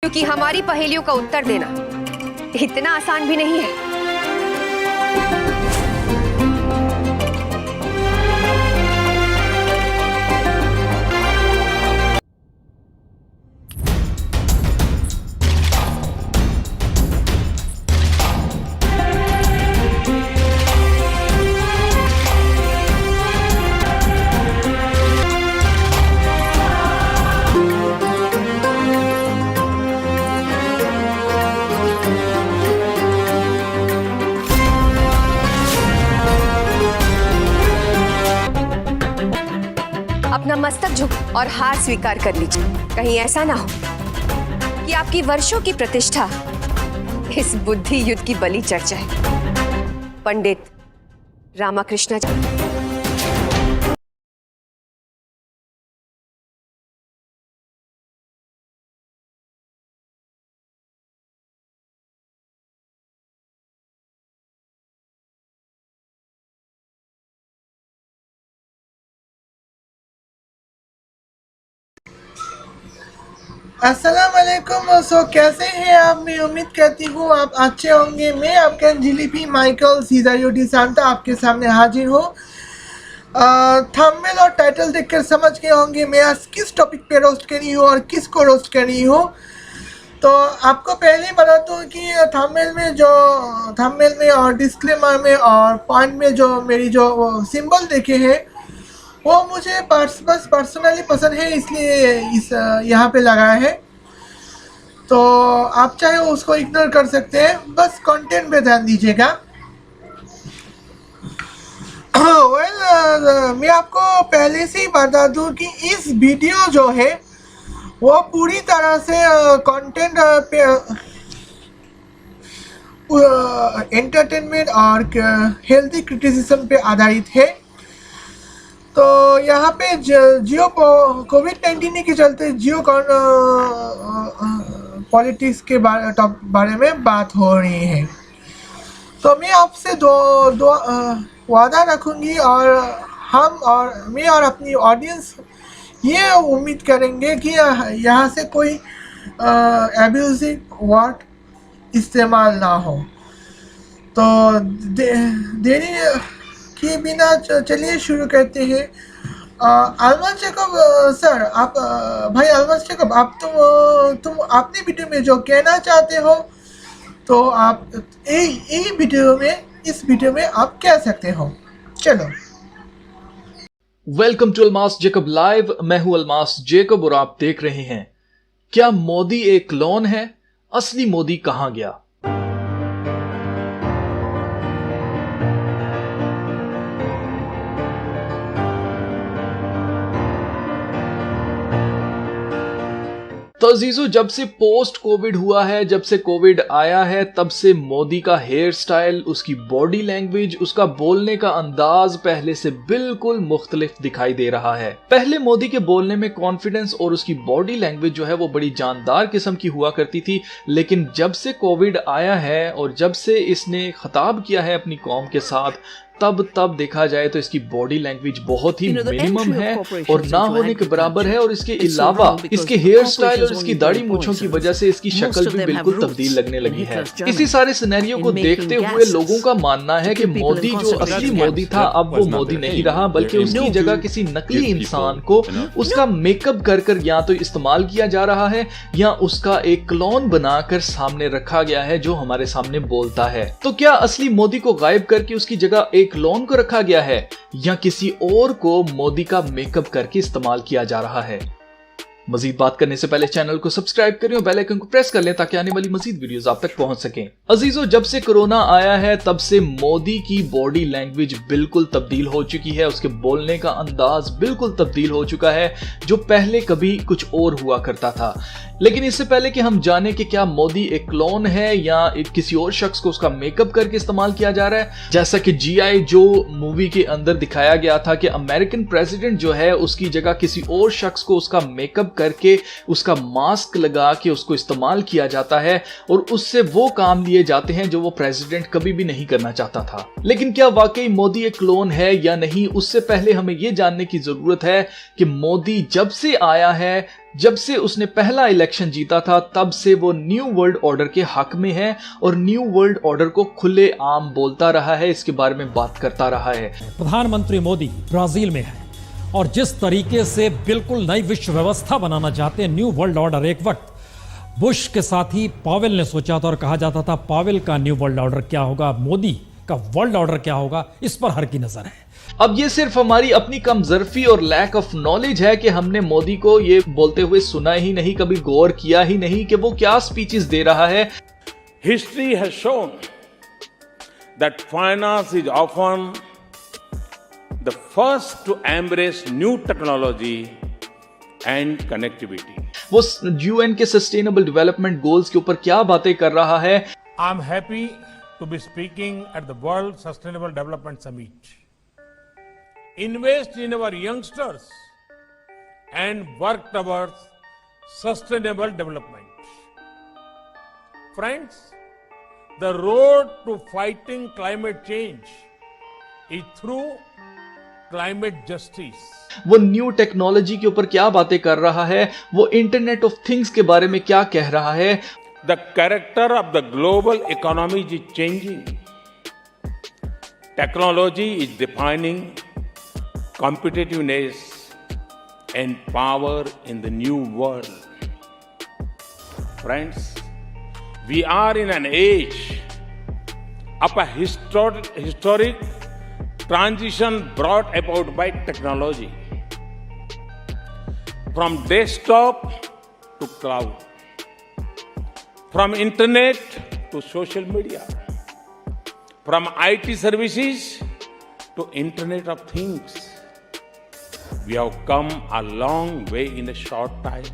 क्योंकि हमारी पहेलियों का उत्तर देना इतना आसान भी नहीं है। अपना मस्तक झुक और हार स्वीकार कर लीजिए। कहीं ऐसा ना हो कि आपकी वर्षों की प्रतिष्ठा इस बुद्धि युद्ध की बलि चढ़ जाए। पंडित रामाकृष्ण जी। अस्सलाम वालेकुम। कैसे हैं आप? मैं उम्मीद करती हूँ आप अच्छे होंगे। मैं आपका जिलीपी माइकल सीजायोटी सांता आपके सामने हाजिर हूँ। थंबनेल और टाइटल देखकर समझ गए होंगे मैं आज किस टॉपिक पे रोस्ट करी हूँ और किसको रोस्ट करी हूँ। तो आपको पहले ही बता दूँ कि थंबनेल में और डिस्क्लेमर में और पॉइंट में जो मेरी जो सिंबल देखे हैं वो मुझे बस पर्सनली पसंद है, इसलिए इस यहाँ पे लगाया है। तो आप चाहे उसको इग्नोर कर सकते हैं, बस कंटेंट पे ध्यान दीजिएगा। मैं आपको पहले से ही बता दूं कि इस वीडियो जो है वो पूरी तरह से कंटेंट पे एंटरटेनमेंट और हेल्थी क्रिटिसिज्म पे आधारित है। तो यहाँ पे जियो कोविड-19 के चलते जियो पॉलिटिक्स के बारे में बात हो रही है। तो मैं आपसे दो वादा रखूँगी और मैं और अपनी ऑडियंस ये उम्मीद करेंगे कि यहाँ से कोई एब्यूजिव वर्ड इस्तेमाल ना हो। तो देरी के बिना चलिए शुरू करते हैं। अलमस जैकब सर, आप भाई अलमस जैकब, आप तुम अपनी वीडियो में जो कहना चाहते हो तो आप इस वीडियो में आप कह सकते हो। चलो। Welcome to Almas Jacob live. मैं हूं अलमास जैकब और आप देख रहे हैं क्या मोदी एक क्लोन है? असली मोदी कहां गया? तो अजीजों, जब से पोस्ट कोविड हुआ है, जब से कोविड आया है, तब से मोदी का हेयर स्टाइल, उसकी बॉडी लैंग्वेज, उसका बोलने का अंदाज पहले से बिल्कुल मुख्तलिफ दिखाई दे रहा है। पहले मोदी के बोलने में कॉन्फिडेंस और उसकी बॉडी लैंग्वेज जो है वो बड़ी जानदार किस्म की हुआ करती थी, लेकिन जब से कोविड आया है और जब से इसने खिताब किया है अपनी कौम के साथ, तब देखा जाए तो इसकी बॉडी लैंग्वेज बहुत ही मिनिमम है और ना होने के बराबर है। और इसके अलावा इसके हेयर स्टाइल और इसकी दाढ़ी मूंछों की वजह से इसकी शक्ल भी बिल्कुल तब्दील लगने लगी है। इसी सारे सिनेरियो को देखते हुए लोगों का मानना है कि मोदी जो असली मोदी था अब वो मोदी नहीं रहा, बल्कि उसकी जगह किसी नकली इंसान को उसका मेकअप कर या तो इस्तेमाल किया जा रहा है या उसका एक क्लोन बनाकर सामने रखा गया है जो हमारे सामने बोलता है। तो क्या असली मोदी को गायब करके उसकी जगह एक क्लोन को रखा गया है या किसी और को मोदी का मेकअप करके इस्तेमाल किया जा रहा है? मजीद बात करने से पहले चैनल को सब्सक्राइब करें और बेल आइकन को प्रेस कर लें ताकि आने वाली मजीद वीडियोस आप तक पहुंच सकें। अजीजों, जब से कोरोना आया है तब से मोदी की बॉडी लैंग्वेज बिल्कुल तब्दील हो चुकी है, उसके बोलने का अंदाज बिल्कुल तब्दील हो चुका है, जो पहले कभी कुछ और हुआ करता था। लेकिन इससे पहले कि हम जाने कि क्या मोदी एक क्लोन है या एक किसी और शख्स को उसका मेकअप करके इस्तेमाल किया जा रहा है, जैसा कि GI जो मूवी के अंदर दिखाया गया था कि अमेरिकन प्रेसिडेंट जो है उसकी जगह किसी और शख्स को उसका मेकअप करके उसका मास्क लगा के उसको इस्तेमाल किया जाता है और उससे वो काम लिए जाते हैं जो वो प्रेसिडेंट कभी भी नहीं करना चाहता था। लेकिन क्या वाकई मोदी एक क्लोन है या नहीं, उससे पहले हमें यह जानने की जरूरत है कि मोदी जब से आया है, जब से उसने पहला इलेक्शन जीता था, तब से वो न्यू वर्ल्ड ऑर्डर के हक में है और न्यू वर्ल्ड ऑर्डर को खुले आम बोलता रहा है, इसके बारे में बात करता रहा है। प्रधानमंत्री मोदी ब्राजील में है और जिस तरीके से बिल्कुल नई विश्व व्यवस्था बनाना चाहते हैं, न्यू वर्ल्ड ऑर्डर, एक वक्त बुश के साथ ही पावेल ने सोचा था और कहा जाता था पावेल का न्यू वर्ल्ड ऑर्डर क्या होगा, मोदी का वर्ल्ड ऑर्डर क्या होगा, इस पर हर की नजर है। अब ये सिर्फ हमारी अपनी कमजोरी और लैक ऑफ नॉलेज है कि हमने मोदी को ये बोलते हुए सुना ही नहीं, कभी गौर किया ही नहीं कि वो क्या स्पीचेस दे रहा है। History has shown that finance is often the first to embrace new technology and connectivity. वो यूएन के सस्टेनेबल डेवलपमेंट गोल्स के ऊपर क्या बातें कर रहा है। I am happy to be speaking at the World Sustainable Development Summit. Invest in our youngsters and work towards sustainable development. Friends, the road to fighting climate change is through climate justice. वो new technology के ऊपर क्या बातें कर रहा है, वो internet of things के बारे में क्या कह रहा है। The character of the global economy is changing. Technology is defining competitiveness and power in the new world. Friends, we are in an age of a historic transition brought about by technology. From desktop to cloud, from internet to social media, from IT services to Internet of Things. We have come a long way in a short time.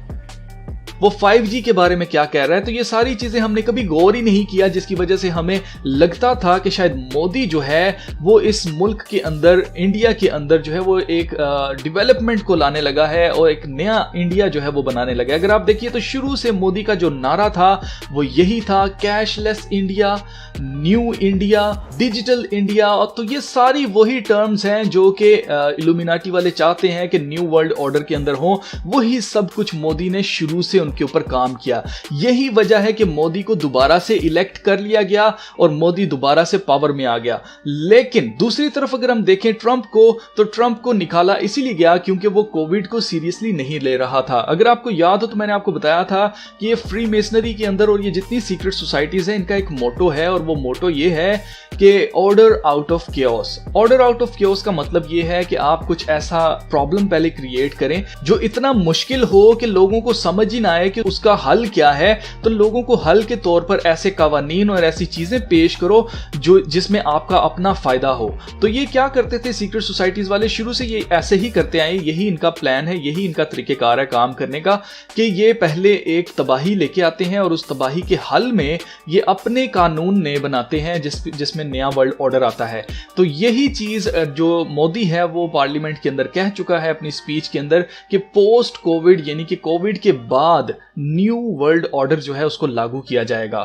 वो 5G के बारे में क्या कह रहा है, तो ये सारी चीजें हमने कभी गौर ही नहीं किया, जिसकी वजह से हमें लगता था कि शायद मोदी जो है वो इस मुल्क के अंदर, इंडिया के अंदर जो है वो एक डेवलपमेंट को लाने लगा है और एक नया इंडिया जो है वो बनाने लगा है। अगर आप देखिए तो शुरू से मोदी का जो नारा था वो यही था, cashless India, new India, digital India. तो ये सारी वही टर्म्स हैं जो कि इल्यूमिनाटी वाले चाहते हैं कि न्यू वर्ल्ड ऑर्डर के अंदर हो, वही सब कुछ मोदी ने शुरू से उनके ऊपर काम किया। यही वजह है कि मोदी को दोबारा से इलेक्ट कर लिया गया और मोदी दोबारा से पावर में आ गया। लेकिन दूसरी तरफ अगर हम देखें ट्रंप को, तो ट्रंप को निकाला इसीलिए गया क्योंकि वो कोविड को सीरियसली नहीं ले रहा था। अगर आपको याद हो तो मैंने आपको बताया था कि ये फ्री मेसनरी के अंदर और ये जितनी सीक्रेट सोसाइटीज हैं, इनका एक मोटो है और वो मोटो ये है कि order out of chaos. Order out of chaos का मतलब ये है कि आप कुछ ऐसा प्रॉब्लम पहले क्रिएट करें जो इतना मुश्किल हो कि लोगों को समझ ही ना आए कि उसका हल क्या है, तो लोगों को हल के तौर पर ऐसे कवानीन और ऐसी चीजें पेश करो जो जिसमें आपका अपना फायदा हो। तो ये क्या करते थे सीक्रेट सोसाइटीज वाले, शुरू से ये ऐसे ही करते आए, यही इनका प्लान है, यही इनका तरीकेकार है काम करने का, कि ये पहले एक तबाही लेके आते हैं और उस तबाही के हल में ये अपने कानून नए बनाते हैं जिसमें नया वर्ल्ड ऑर्डर आता है। तो यही चीज जो मोदी है वो पार्लियामेंट के अंदर कह चुका है अपनी स्पीच के अंदर कि पोस्ट कोविड यानी कि कोविड के बाद न्यू वर्ल्ड ऑर्डर जो है उसको लागू किया जाएगा।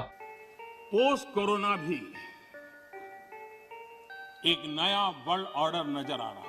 पोस्ट कोरोना भी एक नया वर्ल्ड ऑर्डर नजर आ रहा है।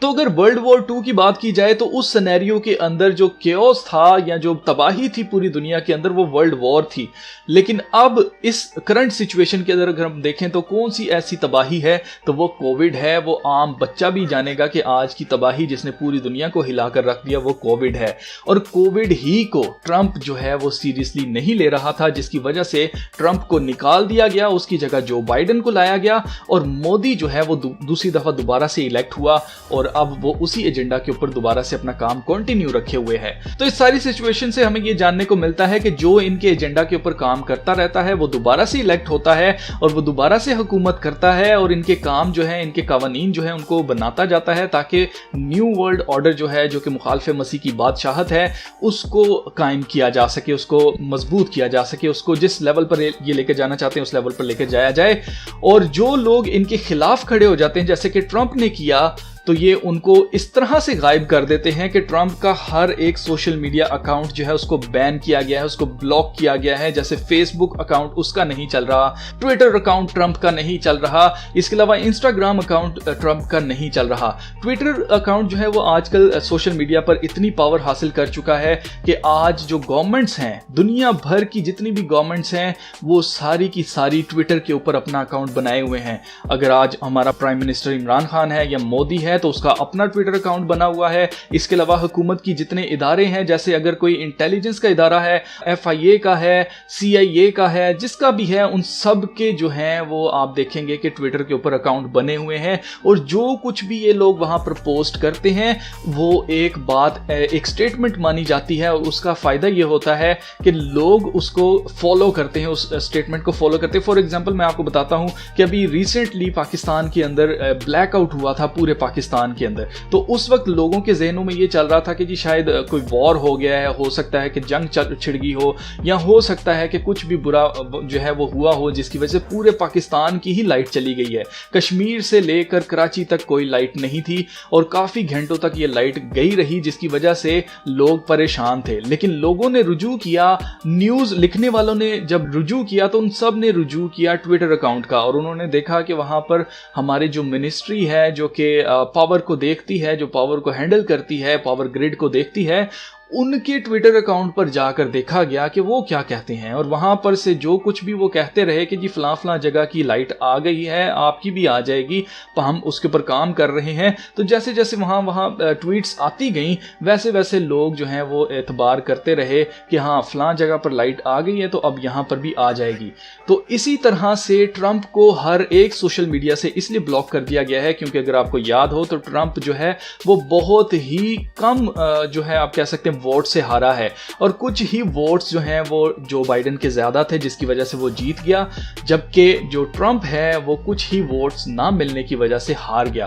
तो अगर वर्ल्ड वॉर 2 की बात की जाए तो उस सिनेरियो के अंदर जो केओस था या जो तबाही थी पूरी दुनिया के अंदर वो वर्ल्ड वॉर थी। लेकिन अब इस करंट सिचुएशन के अंदर अगर हम देखें तो कौन सी ऐसी तबाही है, तो वो कोविड है। वो आम बच्चा भी जानेगा कि आज की तबाही जिसने पूरी दुनिया को हिलाकर रख दिया वो कोविड है। और कोविड ही को ट्रंप जो है वो सीरियसली नहीं ले रहा था, जिसकी वजह से ट्रंप को निकाल दिया गया, उसकी जगह जो बाइडेन को लाया गया और मोदी जो है वो दूसरी दफा दोबारा से इलेक्ट हुआ और अब वो उसी एजेंडा के ऊपर दोबारा से अपना काम कंटिन्यू रखे हुए है। तो इस सारी सिचुएशन से हमें ये जानने को मिलता है कि जो इनके एजेंडा के ऊपर काम करता रहता है वो दोबारा से इलेक्ट होता है और वो दोबारा से हुकूमत करता है और इनके काम जो है, इनके कवानीन जो है उनको बनाता जाता है ताकि न्यू वर्ल्ड ऑर्डर जो है, जो कि मुखालिफे मसीह की बादशाहत है, उसको कायम किया जा सके, उसको मजबूत किया जा सके, उसको जिस लेवल पर ये लेकर जाना चाहते हैं उस लेवल पर लेकर जाया जाए। और जो लोग इनके खिलाफ खड़े हो जाते हैं, जैसे कि ट्रंप ने किया, तो ये उनको इस तरह से गायब कर देते हैं कि ट्रंप का हर एक सोशल मीडिया अकाउंट जो है उसको बैन किया गया है, उसको ब्लॉक किया गया है। जैसे फेसबुक अकाउंट उसका नहीं चल रहा, ट्विटर अकाउंट ट्रंप का नहीं चल रहा, इसके अलावा इंस्टाग्राम अकाउंट ट्रंप का नहीं चल रहा। ट्विटर अकाउंट जो है वो आजकल सोशल मीडिया पर इतनी पावर हासिल कर चुका है कि आज जो गवर्नमेंट्स हैं, दुनिया भर की जितनी भी गवर्नमेंट्स हैं, वो सारी की सारी ट्विटर के ऊपर अपना अकाउंट बनाए हुए हैं। अगर आज हमारा प्राइम मिनिस्टर इमरान खान है या मोदी है तो उसका अपना ट्विटर अकाउंट बना हुआ है। इसके अलावा हुकूमत की जितने इदारे हैं, जैसे अगर कोई इंटेलिजेंस का इदारा है, FIA का है, CIA का है, जिसका भी है, उन सब के जो हैं वो आप देखेंगे कि ट्विटर के ऊपर अकाउंट बने हुए हैं। और जो कुछ भी ये लोग वहां पर पोस्ट करते हैं वो एक बात, एक स्टेटमेंट मानी जाती है, और उसका फायदा ये होता है कि लोग उसको फॉलो करते हैं, उस स्टेटमेंट को फॉलो करते हैं। फॉर एग्जांपल मैं आपको बताता हूं कि अभी रिसेंटली पाकिस्तान के अंदर ब्लैकआउट हुआ था पूरे पाकिस्तान के अंदर, तो उस वक्त लोगों के जहनों में ये चल रहा था कि जी शायद कोई वॉर हो गया है, हो सकता है कि जंग छिड़ गई हो, या हो सकता है कि कुछ भी बुरा जो है वो हुआ हो जिसकी वजह से पूरे पाकिस्तान की ही लाइट चली गई है। कश्मीर से लेकर कराची तक कोई लाइट नहीं थी और काफी घंटों तक ये लाइट गई रही, जिसकी वजह से लोग परेशान थे। लेकिन लोगों ने रुजू किया, न्यूज लिखने वालों ने जब रुजू किया तो उन सब ने रुजू किया ट्विटर अकाउंट का, और उन्होंने देखा कि वहां पर हमारे जो मिनिस्ट्री है जो कि पावर को देखती है, जो पावर को हैंडल करती है, पावर ग्रिड को देखती है, उनके ट्विटर अकाउंट पर जाकर देखा गया कि वो क्या कहते हैं। और वहां पर से जो कुछ भी वो कहते रहे कि जी फलां फलां जगह की लाइट आ गई है, आपकी भी आ जाएगी, हम उसके ऊपर काम कर रहे हैं। तो जैसे जैसे वहां ट्वीट्स आती गई, वैसे वैसे लोग जो हैं वो एतबार करते रहे कि हाँ फलां जगह पर लाइट आ गई है तो अब यहां पर भी आ जाएगी। तो इसी तरह से ट्रंप को हर एक सोशल मीडिया से इसलिए ब्लॉक कर दिया गया है क्योंकि अगर आपको याद हो तो ट्रंप जो है वो बहुत ही कम जो है आप कह सकते हैं वोट से हारा है, और कुछ ही वोट्स जो हैं वो जो बाइडेन के ज्यादा थे जिसकी वजह से वो जीत गया, जबकि जो ट्रंप है वो कुछ ही वोट्स ना मिलने की वजह से हार गया।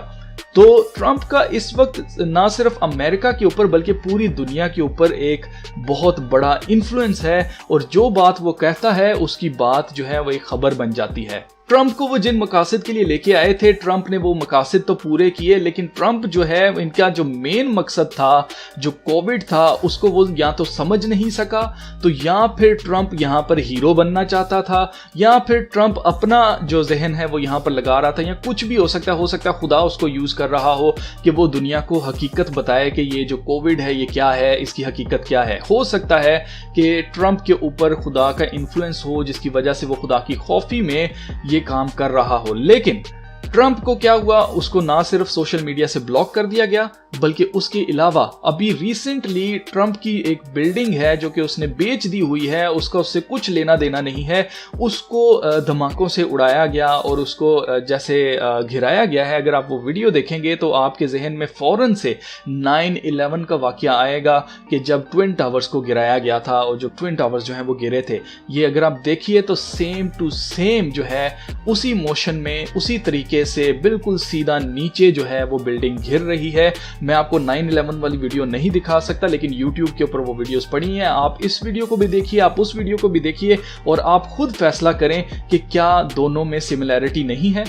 तो ट्रंप का इस वक्त ना सिर्फ अमेरिका के ऊपर बल्कि पूरी दुनिया के ऊपर एक बहुत बड़ा इन्फ्लुएंस है, और जो बात वो कहता है उसकी बात जो है वो एक खबर बन जाती है। ट्रंप को वो जिन मकासद के लिए लेके आए थे, ट्रंप ने वो मकासद तो पूरे किए, लेकिन ट्रंप जो है इनका जो मेन मकसद था, जो कोविड था, उसको वो या तो समझ नहीं सका, तो या फिर ट्रंप यहाँ पर हीरो बनना चाहता था, या फिर ट्रंप अपना जो जहन है वो यहाँ पर लगा रहा था, या कुछ भी हो सकता है खुदा उसको यूज कर रहा हो कि वो दुनिया को हकीकत बताए कि ये जो कोविड है ये क्या है, इसकी हकीकत क्या है। हो सकता है कि ट्रंप के ऊपर खुदा का इन्फ्लुएंस हो जिसकी वजह से वो खुदा की खौफी में ये काम कर रहा हो। लेकिन ट्रंप को क्या हुआ, उसको ना सिर्फ सोशल मीडिया से ब्लॉक कर दिया गया बल्कि उसके अलावा अभी रिसेंटली ट्रंप की एक बिल्डिंग है जो कि उसने बेच दी हुई है, उसका उससे कुछ लेना देना नहीं है, उसको धमाकों से उड़ाया गया और उसको जैसे घिराया गया है। अगर आप वो वीडियो देखेंगे तो आपके जहन में फौरन से 9/11 का वाकया आएगा कि जब ट्विन टावर्स को गिराया गया था और जो ट्विन टावर्स जो हैं वो गिरे थे। ये अगर आप देखिए तो सेम टू सेम जो है उसी मोशन में, उसी तरीके से बिल्कुल सीधा नीचे जो है वो बिल्डिंग घिर रही है। मैं आपको 9/11 वाली वीडियो नहीं दिखा सकता, लेकिन YouTube के ऊपर वो वीडियोस पड़ी हैं। आप इस वीडियो को भी देखिए, आप उस वीडियो को भी देखिए और आप खुद फैसला करें कि क्या दोनों में सिमिलैरिटी नहीं है,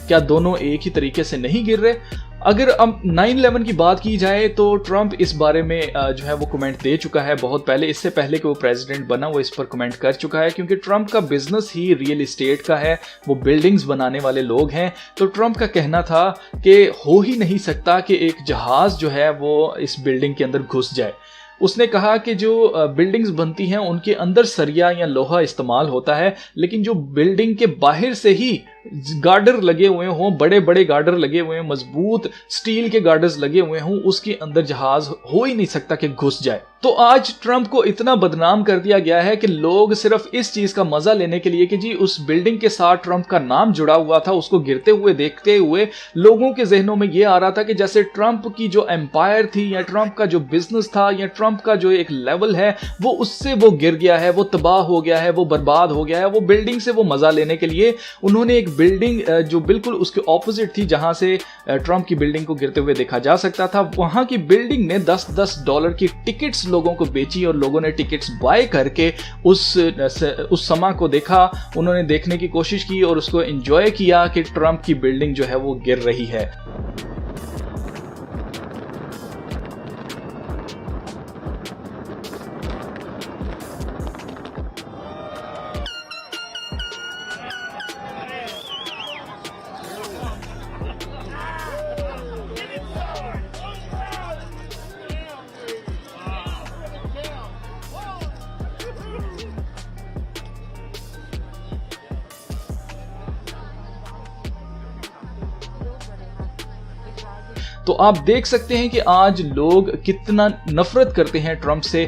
क्या दोनों एक ही तरीके से नहीं गिर रहे। अगर अब 9/11 की बात की जाए तो ट्रंप इस बारे में जो है वो कमेंट दे चुका है बहुत पहले, इससे पहले कि वो प्रेसिडेंट बना वो इस पर कमेंट कर चुका है, क्योंकि ट्रंप का बिजनेस ही रियल एस्टेट का है, वो बिल्डिंग्स बनाने वाले लोग हैं। तो ट्रंप का कहना था कि हो ही नहीं सकता कि एक जहाज जो है वो इस बिल्डिंग के अंदर घुस जाए। उसने कहा कि जो बिल्डिंग्स बनती हैं उनके अंदर सरिया या लोहा इस्तेमाल होता है, लेकिन जो बिल्डिंग के बाहर से ही गार्डर लगे हुए हों, बड़े बड़े गार्डर लगे हुए हैं, मजबूत स्टील के गार्डर्स लगे हुए हों, उसके अंदर जहाज हो ही नहीं सकता कि घुस जाए। तो आज ट्रंप को इतना बदनाम कर दिया गया है कि लोग सिर्फ इस चीज का मजा लेने के लिए कि जी उस बिल्डिंग के साथ ट्रंप का नाम जुड़ा हुआ था, उसको गिरते हुए देखते हुए लोगों के जहनों में यह आ रहा था कि जैसे ट्रंप की जो एम्पायर थी या ट्रंप का जो बिजनेस था या ट्रंप का जो एक लेवल है वो उससे वो गिर गया है, वो तबाह हो गया है, वो बर्बाद हो गया है। वो बिल्डिंग से वो मजा लेने के लिए उन्होंने एक बिल्डिंग जो बिल्कुल उसके ऑपोजिट थी, जहां से ट्रंप की बिल्डिंग को गिरते हुए देखा जा सकता था, वहां की बिल्डिंग ने $10 की टिकट्स लोगों को बेची और लोगों ने टिकट्स बाय करके उस समा को देखा, उन्होंने देखने की कोशिश की और उसको एंजॉय किया कि ट्रंप की बिल्डिंग जो है वो गिर रही है। तो आप देख सकते हैं कि आज लोग कितना नफरत करते हैं ट्रंप से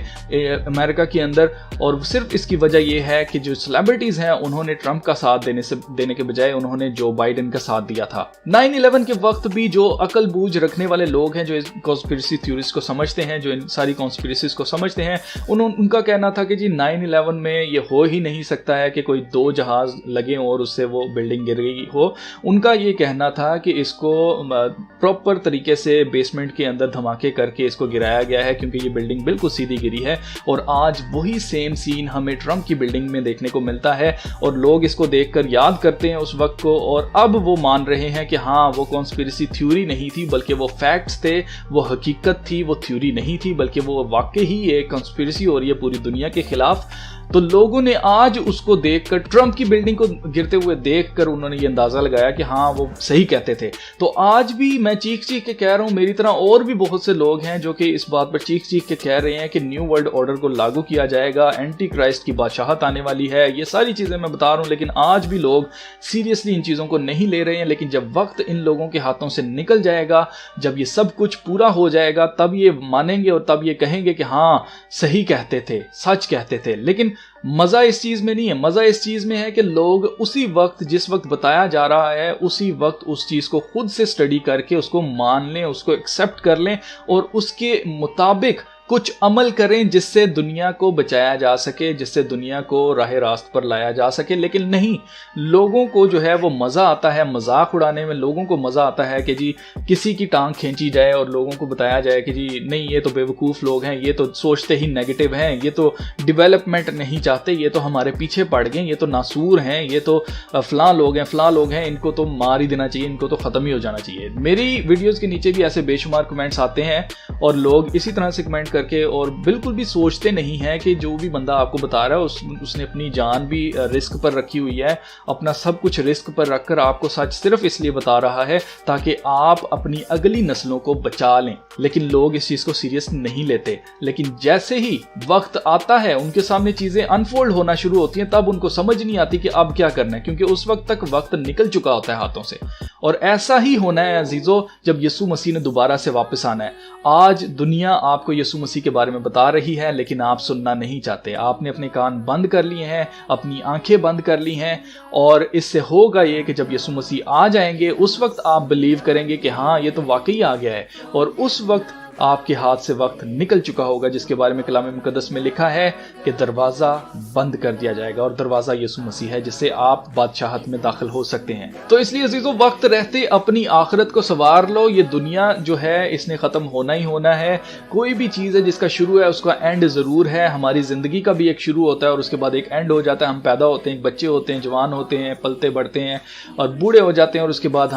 अमेरिका के अंदर, और सिर्फ इसकी वजह यह है कि जो सेलिब्रिटीज हैं उन्होंने ट्रंप का साथ देने के बजाय उन्होंने जो बाइडेन का साथ दिया था। 9/11 के वक्त भी जो अकल बूझ रखने वाले लोग हैं, जो इस कॉन्स्पिरेसी थ्योरीज को समझते हैं, जो इन सारी कॉन्स्पिरेसीज को समझते हैं, उनका कहना था कि जी 9/11 में ये हो ही नहीं सकता है कि कोई 2 जहाज लगे और उससे वो बिल्डिंग गिर गई हो। उनका ये कहना था कि इसको प्रॉपर तरीके से बेसमेंट के अंदर धमाके करके इसको गिराया गया है, क्योंकि ये बिल्डिंग बिल्कुल सीधी गिरी है। और आज वही सेम सीन हमें ट्रंप की बिल्डिंग में देखने को मिलता है, और लोग इसको देखकर याद करते हैं उस वक्त को, और अब वो मान रहे हैं कि हाँ, वो कॉन्स्पिरेसी थ्योरी नहीं थी बल्कि वो फैक्ट्स थे, वो हकीकत थी, वो थ्योरी नहीं थी बल्कि वो वाकई ही एक कॉन्स्पिरेसी हो रही है पूरी दुनिया के खिलाफ। तो लोगों ने आज उसको देखकर, ट्रंप की बिल्डिंग को गिरते हुए देखकर उन्होंने ये अंदाजा लगाया कि हाँ, वो सही कहते थे। तो आज भी मैं चीख चीख के कह रहा हूं, मेरी तरह और भी बहुत से लोग हैं जो कि इस बात पर चीख चीख के कह रहे हैं कि न्यू वर्ल्ड ऑर्डर को लागू किया जाएगा, एंटी क्राइस्ट की बादशाहत आने वाली है। ये सारी चीजें मैं बता रहा हूं, लेकिन आज भी लोग सीरियसली इन चीजों को नहीं ले रहे हैं। लेकिन जब वक्त इन लोगों के हाथों से निकल जाएगा, जब ये सब कुछ पूरा हो जाएगा, तब ये मानेंगे और तब ये कहेंगे कि हाँ, सही कहते थे, सच कहते थे। लेकिन मजा इस चीज में नहीं है, मजा इस चीज में है कि लोग उसी वक्त, जिस वक्त बताया जा रहा है, उसी वक्त उस चीज को खुद से स्टडी करके उसको मान लें, उसको एक्सेप्ट कर लें और उसके मुताबिक कुछ अमल करें, जिससे दुनिया को बचाया जा सके, जिससे दुनिया को राह रास्त पर लाया जा सके। लेकिन नहीं, लोगों को जो है वो मज़ा आता है मजाक उड़ाने में। लोगों को मज़ा आता है कि जी किसी की टांग खींची जाए और लोगों को बताया जाए कि जी नहीं, ये तो बेवकूफ़ लोग हैं, ये तो सोचते ही नेगेटिव हैं, ये तो डेवलपमेंट नहीं चाहते, ये तो हमारे पीछे पड़ गए, ये तो नासूर हैं, ये तो फ़लाँ लोग हैं, इनको तो मार ही देना चाहिए, इनको तो ख़त्म ही हो जाना चाहिए। मेरी वीडियोज़ के नीचे भी ऐसे बेशुमार कमेंट्स आते हैं और लोग इसी तरह से कमेंट करके, और बिल्कुल भी सोचते नहीं है कि जो भी बंदा आपको बता रहा है उसने अपनी जान भी रिस्क पर रखी हुई है, अपना सब कुछ रिस्क पर रखकर आपको सच सिर्फ इसलिए बता रहा है ताकि आप अपनी अगली नस्लों को बचा लें। लेकिन लोग इस चीज को सीरियस नहीं लेते। लेकिन जैसे ही वक्त आता है, उनके सामने चीजें अनफोल्ड होना शुरू होती हैं, तब उनको समझ नहीं आती कि अब क्या करना है, क्योंकि उस वक्त तक वक्त निकल चुका होता है हाथों से। और ऐसा ही होना है अजीजों, जब यीशु मसीह ने दोबारा से वापस आना है। आज दुनिया आपको यीशु मसीह के बारे में बता रही है, लेकिन आप सुनना नहीं चाहते। आपने अपने कान बंद कर लिए हैं, अपनी आंखें बंद कर ली हैं, और इससे होगा ये कि जब यीशु मसीह आ जाएंगे, उस वक्त आप बिलीव करेंगे कि हाँ, ये तो वाकई आ गया है। और उस वक्त आपके हाथ से वक्त निकल चुका होगा, जिसके बारे में कलाम मुकद्दस में लिखा है कि दरवाजा बंद कर दिया जाएगा, और दरवाजा यीशु मसीह है, जिससे आप बादशाहत में दाखिल हो सकते हैं। तो इसलिए अजीजों, वक्त रहते अपनी आखिरत को संवार लो। ये दुनिया जो है, इसने खत्म होना ही होना है। कोई भी चीज है जिसका शुरू है, उसका एंड जरूर है। हमारी जिंदगी का भी एक शुरू होता है और उसके बाद एक एंड हो जाता है। हम पैदा होते हैं, बच्चे होते हैं, जवान होते हैं, पलते बढ़ते हैं और बूढ़े हो जाते हैं, और उसके बाद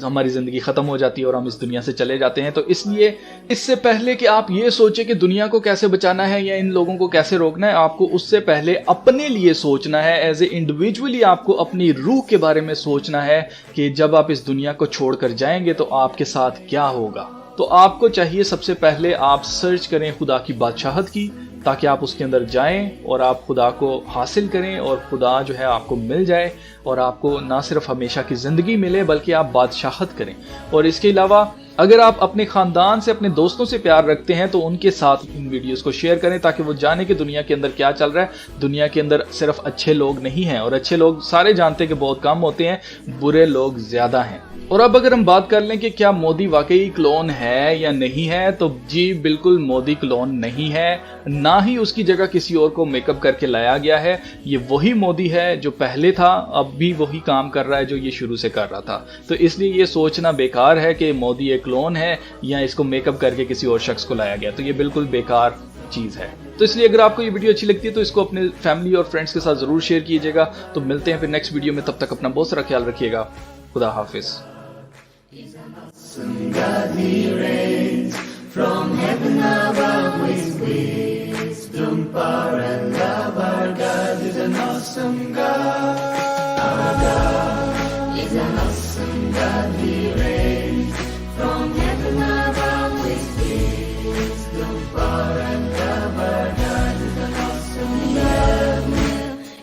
हमारी जिंदगी खत्म हो जाती है और हम इस दुनिया से चले जाते हैं। तो इसलिए इससे पहले कि आप ये सोचे कि दुनिया को कैसे बचाना है या इन लोगों को कैसे रोकना है, आपको उससे पहले अपने लिए सोचना है। एज ए इंडिविजुअली आपको अपनी रूह के बारे में सोचना है कि जब आप इस दुनिया को छोड़कर जाएंगे तो आपके साथ क्या होगा। तो आपको चाहिए सबसे पहले आप सर्च करें खुदा की बादशाहत की, ताकि आप उसके अंदर जाएं और आप खुदा को हासिल करें और खुदा जो है आपको मिल जाए, और आपको ना सिर्फ हमेशा की ज़िंदगी मिले बल्कि आप बादशाहत करें। और इसके अलावा अगर आप अपने ख़ानदान से, अपने दोस्तों से प्यार रखते हैं तो उनके साथ इन वीडियोस को शेयर करें, ताकि वो जाने कि दुनिया के अंदर क्या चल रहा है। दुनिया के अंदर सिर्फ अच्छे लोग नहीं हैं, और अच्छे लोग सारे जानते हैं कि बहुत कम होते हैं, बुरे लोग ज़्यादा हैं। और अब अगर हम बात कर लें कि क्या मोदी वाकई क्लोन है या नहीं है, तो जी बिल्कुल मोदी क्लोन नहीं है, ना ही उसकी जगह किसी और को मेकअप करके लाया गया है। ये वही मोदी है जो पहले था, अब भी वही काम कर रहा है जो ये शुरू से कर रहा था। तो इसलिए ये सोचना बेकार है कि मोदी एक क्लोन है या इसको मेकअप करके किसी और शख्स को लाया गया, तो ये बिल्कुल बेकार चीज है। तो इसलिए अगर आपको ये वीडियो अच्छी लगती है तो इसको अपने फैमिली और फ्रेंड्स के साथ जरूर शेयर कीजिएगा। तो मिलते हैं फिर नेक्स्ट वीडियो में, तब तक अपना बहुत सारा ख्याल रखिएगा। खुदा हाफिज। From heaven above with wisdom, power and love, our God is an awesome God. Our God is an awesome God, He reigns. From heaven above with wisdom, power and love, our God is an awesome God.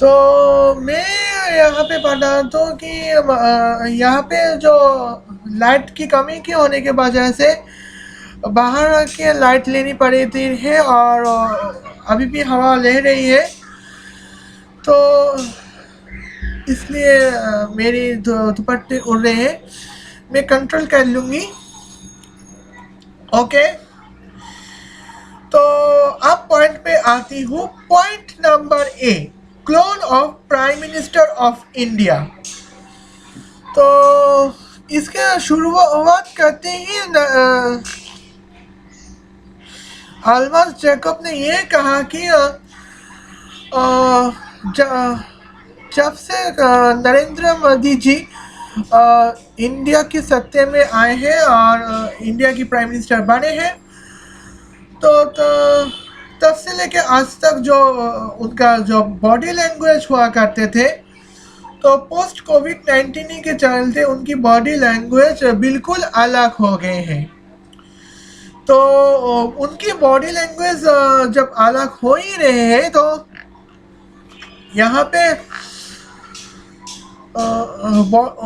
तो मैं यहाँ पे बता दूँ कि यहाँ पे जो लाइट की कमी की होने की वजह से बाहर आके लाइट लेनी पड़ी थी है, और अभी भी हवा ले रही है, तो इसलिए मेरी दुपट्टे उड़ रहे हैं। मैं कंट्रोल कर लूँगी। ओके, तो अब पॉइंट पे आती हूँ। Point number A, clone of prime minister of India. तो इसके शुरुआत करते ही अल्मास जैकब ने ये कहा कि जब से नरेंद्र मोदी जी इंडिया की सत्ता में आए हैं और इंडिया की प्राइम मिनिस्टर बने हैं, तो तब से लेके आज तक जो उनका जो बॉडी लैंग्वेज हुआ करते थे, तो पोस्ट कोविड-19 के चलते उनकी बॉडी लैंग्वेज बिल्कुल अलग हो गए हैं। तो उनकी बॉडी लैंग्वेज जब अलग हो ही रहे हैं, तो यहाँ पे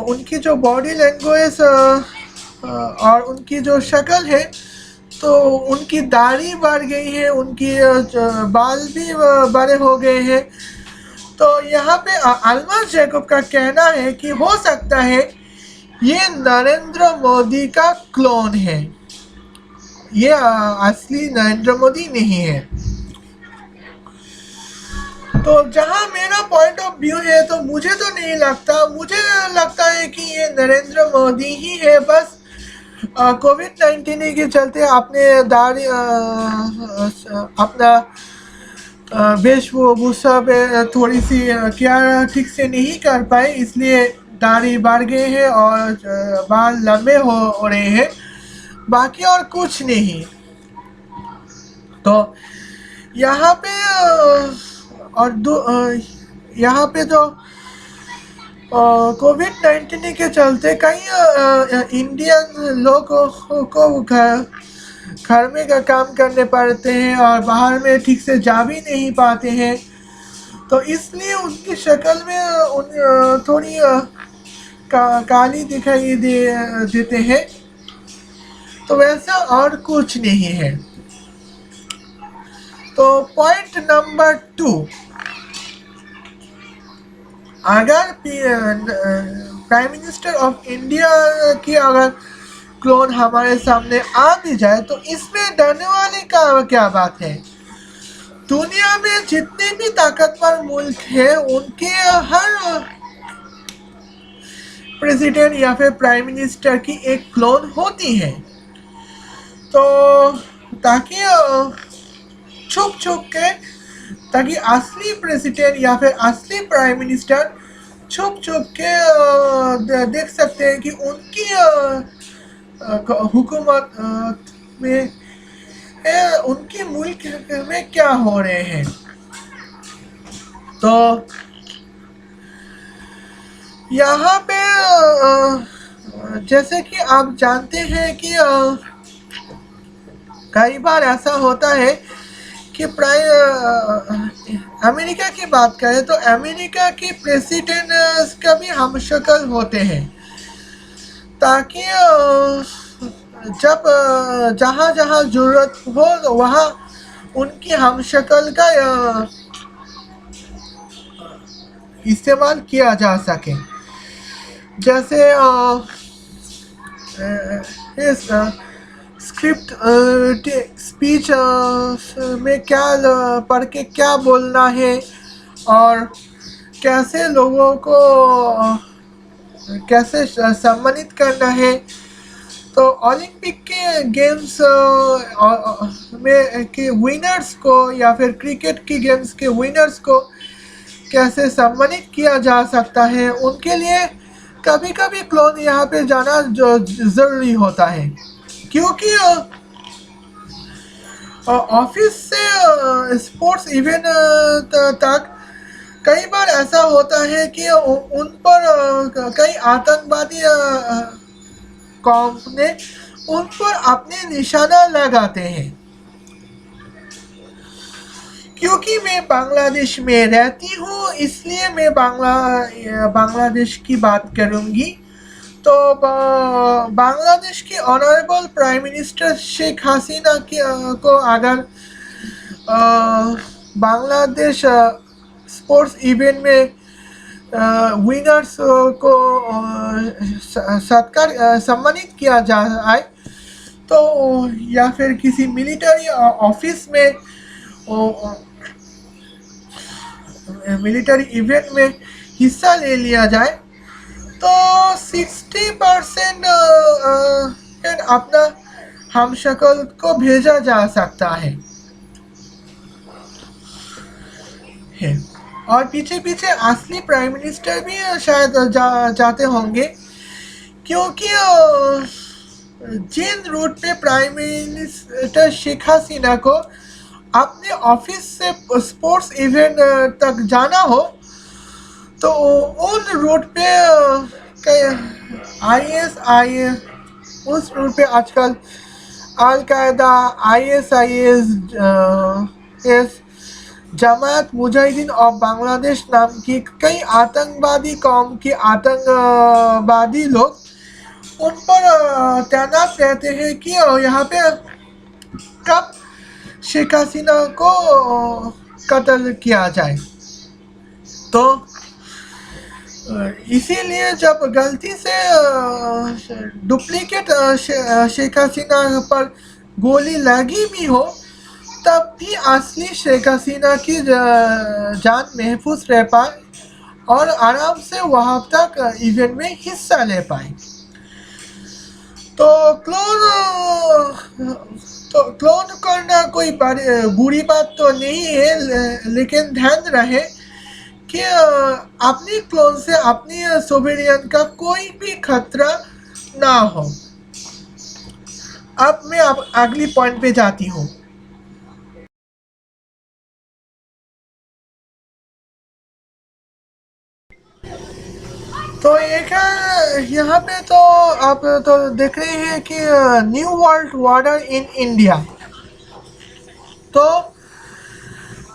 उनकी जो बॉडी लैंग्वेज और उनकी जो शक्ल है, तो उनकी दाढ़ी बढ़ गई है, उनकी बाल भी बड़े हो गए हैं। तो यहाँ पे अल्मास जैकब का कहना है कि हो सकता है ये नरेंद्र मोदी का क्लोन है, ये असली नरेंद्र मोदी नहीं है। तो जहाँ मेरा पॉइंट ऑफ व्यू है, तो मुझे तो नहीं लगता, मुझे लगता है कि ये नरेंद्र मोदी ही है। बस कोविड-19 के चलते अपने दाढ़ी अपना वेशभूषा पे थोड़ी सी केयर ठीक से नहीं कर पाए, इसलिए दाढ़ी बढ़ गए हैं और बाल लंबे हो रहे हैं, बाकी और कुछ नहीं। तो यहाँ पे यहाँ पे जो कोविड-19 के चलते कई इंडियन लोगों को घर में का काम करने पड़ते हैं और बाहर में ठीक से जा भी नहीं पाते हैं, तो इसलिए उनकी शक्ल में थोड़ी काली दिखाई देते हैं। तो वैसा और कुछ नहीं है। तो पॉइंट नंबर 2, अगर प्राइम मिनिस्टर ऑफ इंडिया की अगर क्लोन हमारे सामने आ भी जाए, तो इसमें डरने वाली का क्या बात है। दुनिया में जितने भी ताकतवर मुल्क हैं, उनके हर प्रेसिडेंट या फिर प्राइम मिनिस्टर की एक क्लोन होती है। तो ताकि छुप के, ताकि असली प्रेसिडेंट या फिर असली प्राइम मिनिस्टर छुप के देख सकते हैं कि उनकी हुकूमत में उनके मुल्क में क्या हो रहे हैं। तो यहाँ पे जैसे कि आप जानते हैं कि कई बार ऐसा होता है कि अमेरिका की बात करें, तो अमेरिका की प्रेसिडेंट का भी हमशक्ल होते हैं, ताकि जब जहाँ ज़रूरत हो वहाँ उनकी हमशक्ल का इस्तेमाल किया जा सके। जैसे इस स्क्रिप्ट स्पीच में क्या पढ़ के क्या बोलना है और कैसे लोगों को कैसे सम्मानित करना है। तो ओलंपिक के गेम्स में के विनर्स को या फिर क्रिकेट की गेम्स के विनर्स को कैसे सम्मानित किया जा सकता है, उनके लिए कभी कभी क्लोन यहाँ पे जाना जो ज़रूरी होता है, क्योंकि ऑफिस से स्पोर्ट्स इवेंट तक कई बार ऐसा होता है कि उन पर कई आतंकवादी कौम ने उन पर अपने निशाना लगाते हैं। क्योंकि मैं बांग्लादेश में रहती हूँ इसलिए मैं बांग्लादेश की बात करूँगी। तो बांग्लादेश की honourable prime minister Sheikh Hasina को अगर बांग्लादेश स्पोर्ट्स इवेंट में विनर्स को सत्कार सम्मानित किया जाए तो या फिर किसी मिलिट्री ऑफिस में मिलिट्री इवेंट में हिस्सा ले लिया जाए तो 60% अपना हमशक्ल को भेजा जा सकता है। और पीछे पीछे असली प्राइम मिनिस्टर भी शायद जाते होंगे क्योंकि जिन रूट पे प्राइम मिनिस्टर शेख हसीना को अपने ऑफिस से स्पोर्ट्स इवेंट तक जाना हो तो उन रूट पे उस रूट पे आजकल अल कायदा ISIS Jamaat Mujahideen of Bangladesh नाम की कई आतंकवादी कौम के आतंकवादी लोग उन पर तैनात रहते हैं कि यहाँ पे कब शेख हसीना को कत्ल किया जाए। तो इसीलिए जब गलती से डुप्लीकेट शेख हसीना पर गोली लगी भी हो तब भी असली शेख हसीना की जान महफूज रह पाए और आराम से वहाँ तक इवेंट में हिस्सा ले पाए। तो क्लोन करना कोई बुरी बात तो नहीं है लेकिन ध्यान रहे कि अपनी क्लोन से अपनी सोवेरियन का कोई भी खतरा ना हो। अब मैं अगली पॉइंट पे जाती हूँ। तो एक यहाँ पे तो आप तो देख रहे हैं कि new world order in India. तो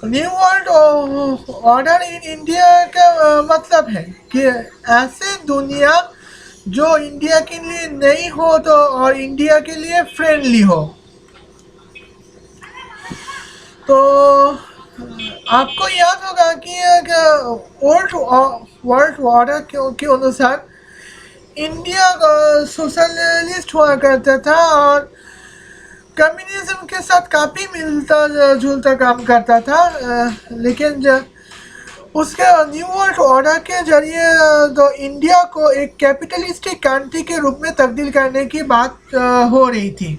new world order in India का मतलब है कि ऐसे दुनिया जो इंडिया के लिए नहीं हो तो और इंडिया के लिए फ्रेंडली हो। तो आपको याद होगा कि ओल्ड वर्ल्ड ऑर्डर के अनुसार इंडिया सोशलिस्ट हुआ करता था और कम्युनिज्म के साथ काफ़ी मिलता जुलता काम करता था। लेकिन उसके न्यू वर्ल्ड ऑर्डर के जरिए तो इंडिया को एक कैपिटलिस्टिक कंट्री के रूप में तब्दील करने की बात हो रही थी।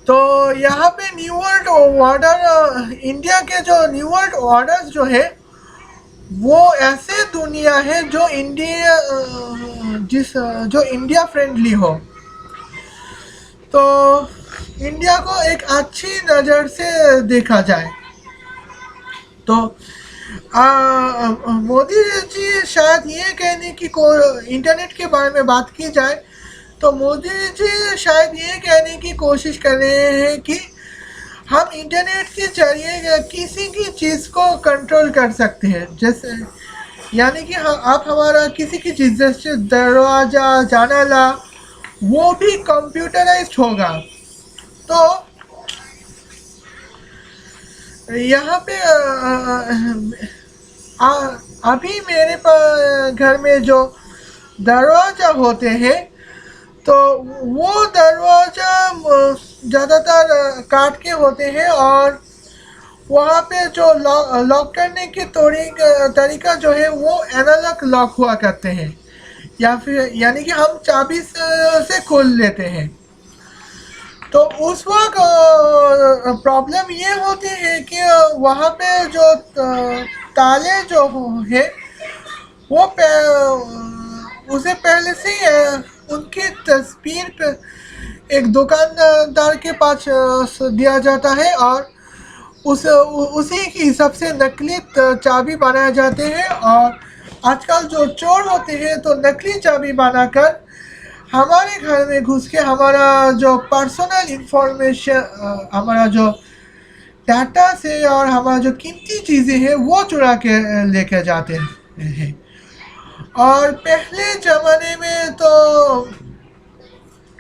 तो यहाँ पे न्यू वर्ल्ड ऑर्डर इंडिया के जो न्यू वर्ल्ड ऑर्डर जो है वो ऐसे दुनिया है जो इंडिया फ्रेंडली हो। तो इंडिया को एक अच्छी नज़र से देखा जाए। तो मोदी जी शायद ये कहने की इंटरनेट के बारे में बात की जाए तो मोदी जी शायद ये कहने की कोशिश कर रहे हैं कि हम इंटरनेट के जरिए किसी की चीज़ को कंट्रोल कर सकते हैं। जैसे यानी कि आप हमारा किसी की चीज़ जैसे दरवाज़ा जानाला वो भी कंप्यूटराइज्ड होगा। तो यहाँ पे अभी मेरे घर में जो दरवाज़ा होते हैं तो वो दरवाज़ा ज़्यादातर काट के होते हैं और वहाँ पे जो लॉक करने की तरीका जो है वो एनालॉग लॉक हुआ करते हैं या फिर यानी कि हम चाबी से खोल लेते हैं। तो उस वक्त प्रॉब्लम ये होती है कि वहाँ पे जो ताले जो है वो उसे पहले से उनकी तस्वीर पे एक दुकानदार के पास दिया जाता है और उसी के हिसाब से नकली चाबी बनाए जाते हैं। और आजकल जो चोर होते हैं तो नकली चाबी बनाकर हमारे घर में घुस के हमारा जो पर्सनल इंफॉर्मेशन हमारा जो डाटा से और हमारा जो कीमती चीज़ें हैं वो चुरा के लेके जाते हैं। और पहले ज़माने में तो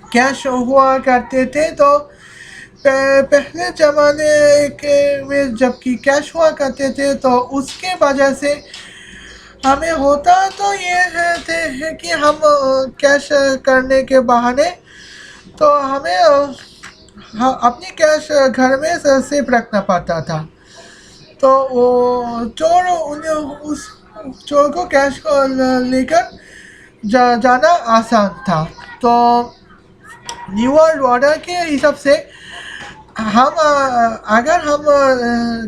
कैश हुआ करते थे, तो पहले ज़माने के में जबकि कैश हुआ करते थे तो उसके वजह से हमें होता तो ये है कि हम कैश करने के बहाने तो हमें अपनी कैश घर में सेफ रखना पड़ता था। तो वो चोर उस चोर को कैश को लेकर जाना आसान था। तो न्यू वर्ल्ड ऑर्डर के हिसाब से हम अगर हम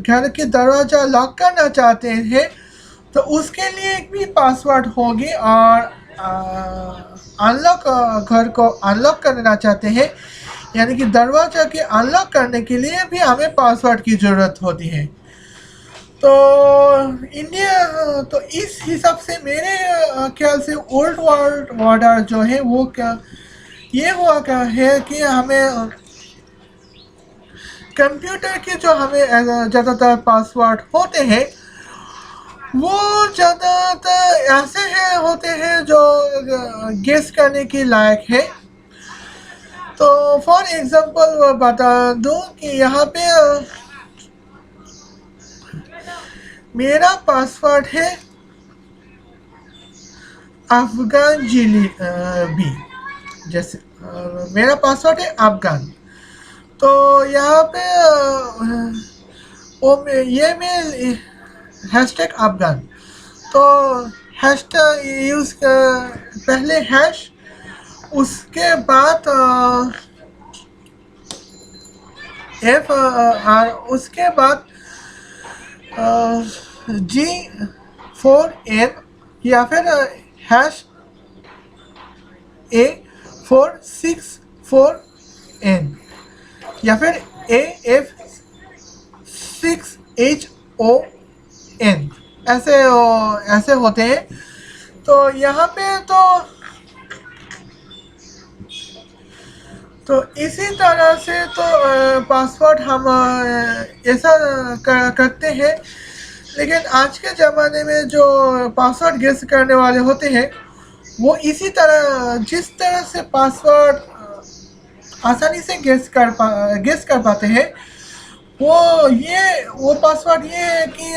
घर के दरवाज़ा लॉक करना चाहते हैं तो उसके लिए एक भी पासवर्ड होगी, और अनलॉक घर को अनलॉक करना चाहते हैं यानी कि दरवाज़ा के अनलॉक करने के लिए भी हमें पासवर्ड की ज़रूरत होती है। तो इंडिया तो इस हिसाब से मेरे ख्याल से ओल्ड वर्ल्ड ऑर्डर जो है वो क्या ये हुआ क्या है कि हमें कंप्यूटर के जो हमें ज़्यादातर पासवर्ड होते हैं वो ज़्यादातर ऐसे होते हैं जो गेस करने के लायक है। तो फॉर एग्जांपल बता दूं कि यहाँ पे मेरा पासवर्ड है अफगान जिलेबी, जैसे मेरा पासवर्ड है अफगान। तो यहाँ पे ये में हैशटैग अफगान, तो हैशटैग यूज़ पहले हैश, उसके बाद एफ और उसके बाद G4N या फिर हैश A464N या फिर AF6HON ऐसे होते हैं। तो यहाँ पे तो इसी तरह से तो पासवर्ड हम ऐसा करते हैं। लेकिन आज के ज़माने में जो पासवर्ड गेस करने वाले होते हैं वो इसी तरह जिस तरह से पासवर्ड आसानी से गेस कर पाते हैं वो पासवर्ड ये है कि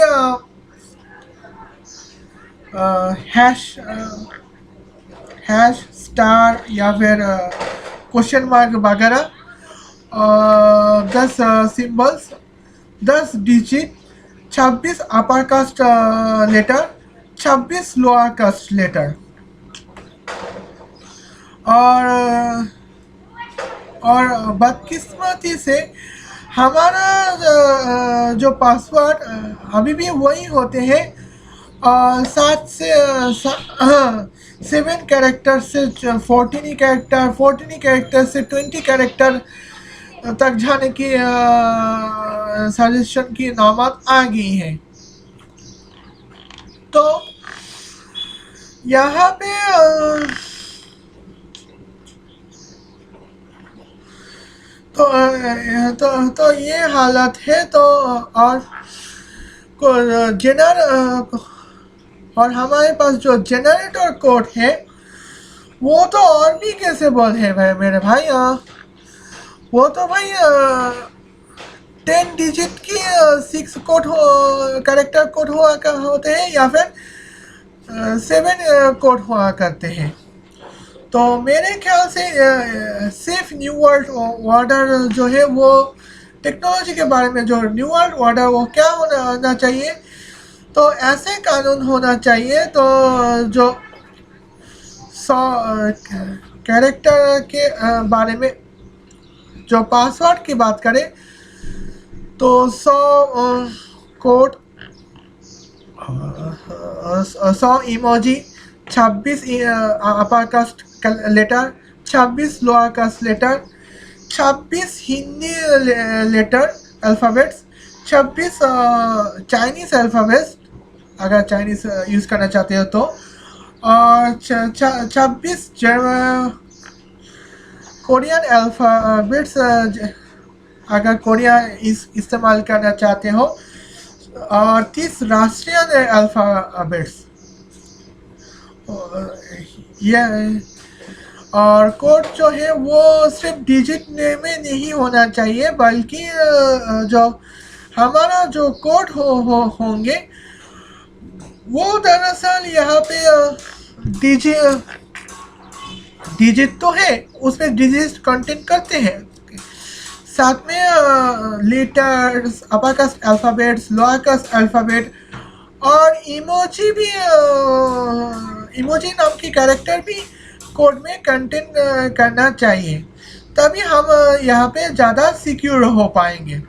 हैश स्टार या फिर क्वेश्चन मार्क वगैरह 10 symbols, 10 digit, 26 upper cast letter, 26 lower cast letter. और बदकिस्मती से हमारा जो पासवर्ड अभी भी वही होते हैं, 7 कैरेक्टर से 14 कैरेक्टर से 20 कैरेक्टर तक जाने की सजेशन की नौबत आ गई है। तो यहाँ पे तो ये हालत है। तो और हमारे पास जो जनरेटर कोड है वो तो और भी कैसे बोल है भाई मेरे भाई, वो तो भाई 10 डिजिट की 6 कोड कैरेक्टर कोड होते हैं या फिर 7 कोड हुआ करते हैं। तो मेरे ख्याल से सेफ न्यू वर्ल्ड ऑर्डर जो है वो टेक्नोलॉजी के बारे में जो न्यू वर्ल्ड ऑर्डर वो क्या होना चाहिए, तो ऐसे कानून होना चाहिए तो जो 100 कैरेक्टर के बारे में जो पासवर्ड की बात करें तो 100 code, 100 emoji, 26 upper cast letter, 26 lower cast letter, 26 Hindi letter alphabets, 26 Chinese alphabets अगर चाइनीज़ यूज़ करना चाहते हो तो, और 26 कोरियन अल्फ़ाबेट्स अगर कोरिया इस्तेमाल करना चाहते हो, और 30 राष्ट्रीय अल्फ़ाबेट्स ये, और कोड जो है वो सिर्फ डिजिट में नहीं होना चाहिए, बल्कि जो हमारा जो कोड होंगे वो दरअसल यहाँ पे डिजिट तो है, उसमें डिजिट कंटेंट करते हैं, साथ में letters, abacus alphabets, lowercase alphabet और इमोजी भी, इमोजी नाम की कैरेक्टर भी कोड में कंटेंट करना चाहिए, तभी हम यहाँ पे ज़्यादा सिक्योर हो पाएंगे,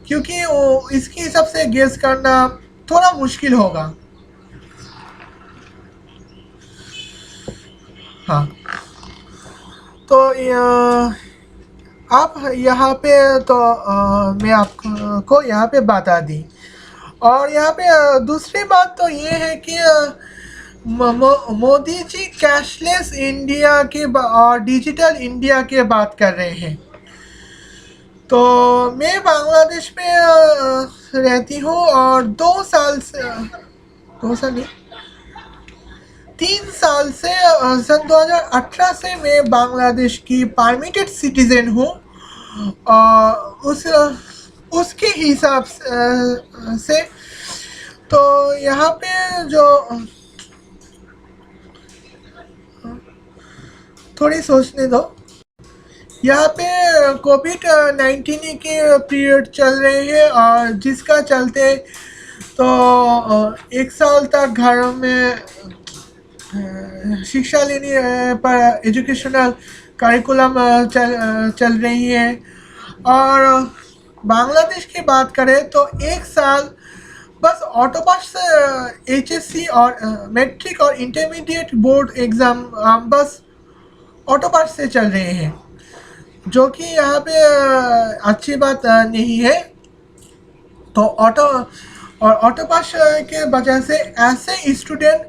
क्योंकि इसके हिसाब से गेस करना थोड़ा मुश्किल होगा। हाँ, तो आप यहाँ पे तो मैं आपको यहाँ पे बता दी, और यहाँ पे दूसरी बात तो ये है कि मोदी जी कैशलेस इंडिया के और डिजिटल इंडिया के बात कर रहे हैं। तो मैं बांग्लादेश में रहती हूँ और 2 साल नहीं 3 साल से सन 2018 से मैं बांग्लादेश की परमिटेड सिटीज़न हूँ, और उसके हिसाब से तो यहाँ पे जो थोड़ी सोचने दो, यहाँ पे कोविड-19 के पीरियड चल रहे हैं, और जिसका चलते तो 1 साल तक घर में शिक्षा लेने पर एजुकेशनल करिकुलम चल रही है। और बांग्लादेश की बात करें तो 1 साल बस ऑटोपास HSC और मैट्रिक और इंटरमीडिएट बोर्ड एग्ज़ाम बस ऑटोपास से चल रहे हैं, जो कि यहाँ पे अच्छी बात नहीं है। तो ऑटोपास के वजह से ऐसे student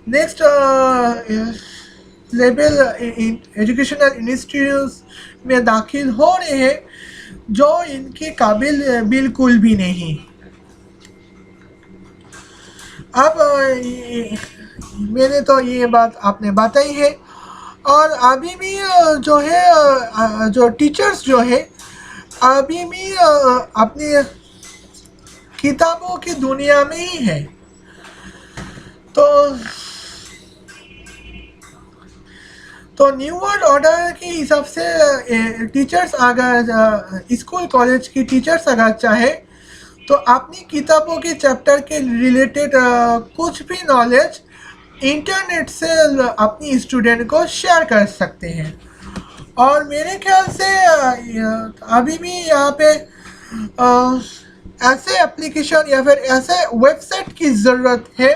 next level educational institutes में दाखिल हो रहे हैं, जो इनके काबिल बिल्कुल भी नहीं। अब मैंने तो ये बात आपने बताई है, और अभी भी जो है जो टीचर्स जो है अभी भी अपनी किताबों की दुनिया में ही है। तो न्यू वर्ल्ड ऑर्डर के हिसाब से टीचर्स अगर स्कूल कॉलेज की टीचर्स अगर चाहे तो अपनी किताबों के चैप्टर के रिलेटेड कुछ भी नॉलेज इंटरनेट से अपनी स्टूडेंट को शेयर कर सकते हैं। और मेरे ख्याल से अभी भी यहाँ पे ऐसे एप्लीकेशन या फिर ऐसे वेबसाइट की ज़रूरत है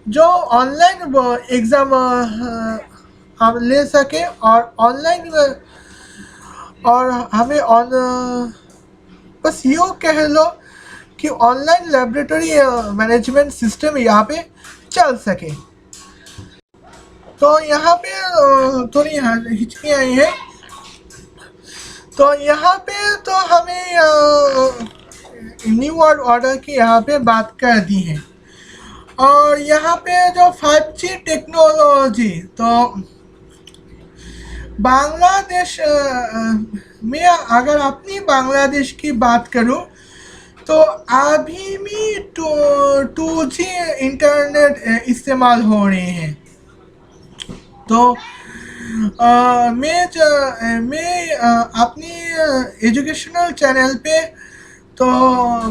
जो ऑनलाइन एग्ज़ाम हम ले सके, और ऑनलाइन और हमें बस यूँ कह लो कि ऑनलाइन लेबोरेटरी मैनेजमेंट सिस्टम यहाँ पे चल सके। तो यहाँ पे थोड़ी हिचकी आई है, तो यहाँ पे तो हमें न्यू वर्ल्ड ऑर्डर की यहाँ पे बात कर दी है। और यहाँ पे जो 5G टेक्नोलॉजी, तो बांग्लादेश में अगर अपनी बांग्लादेश की बात करूँ तो अभी भी 2G इंटरनेट इस्तेमाल हो रहे हैं। तो मैं अपनी एजुकेशनल चैनल पे तो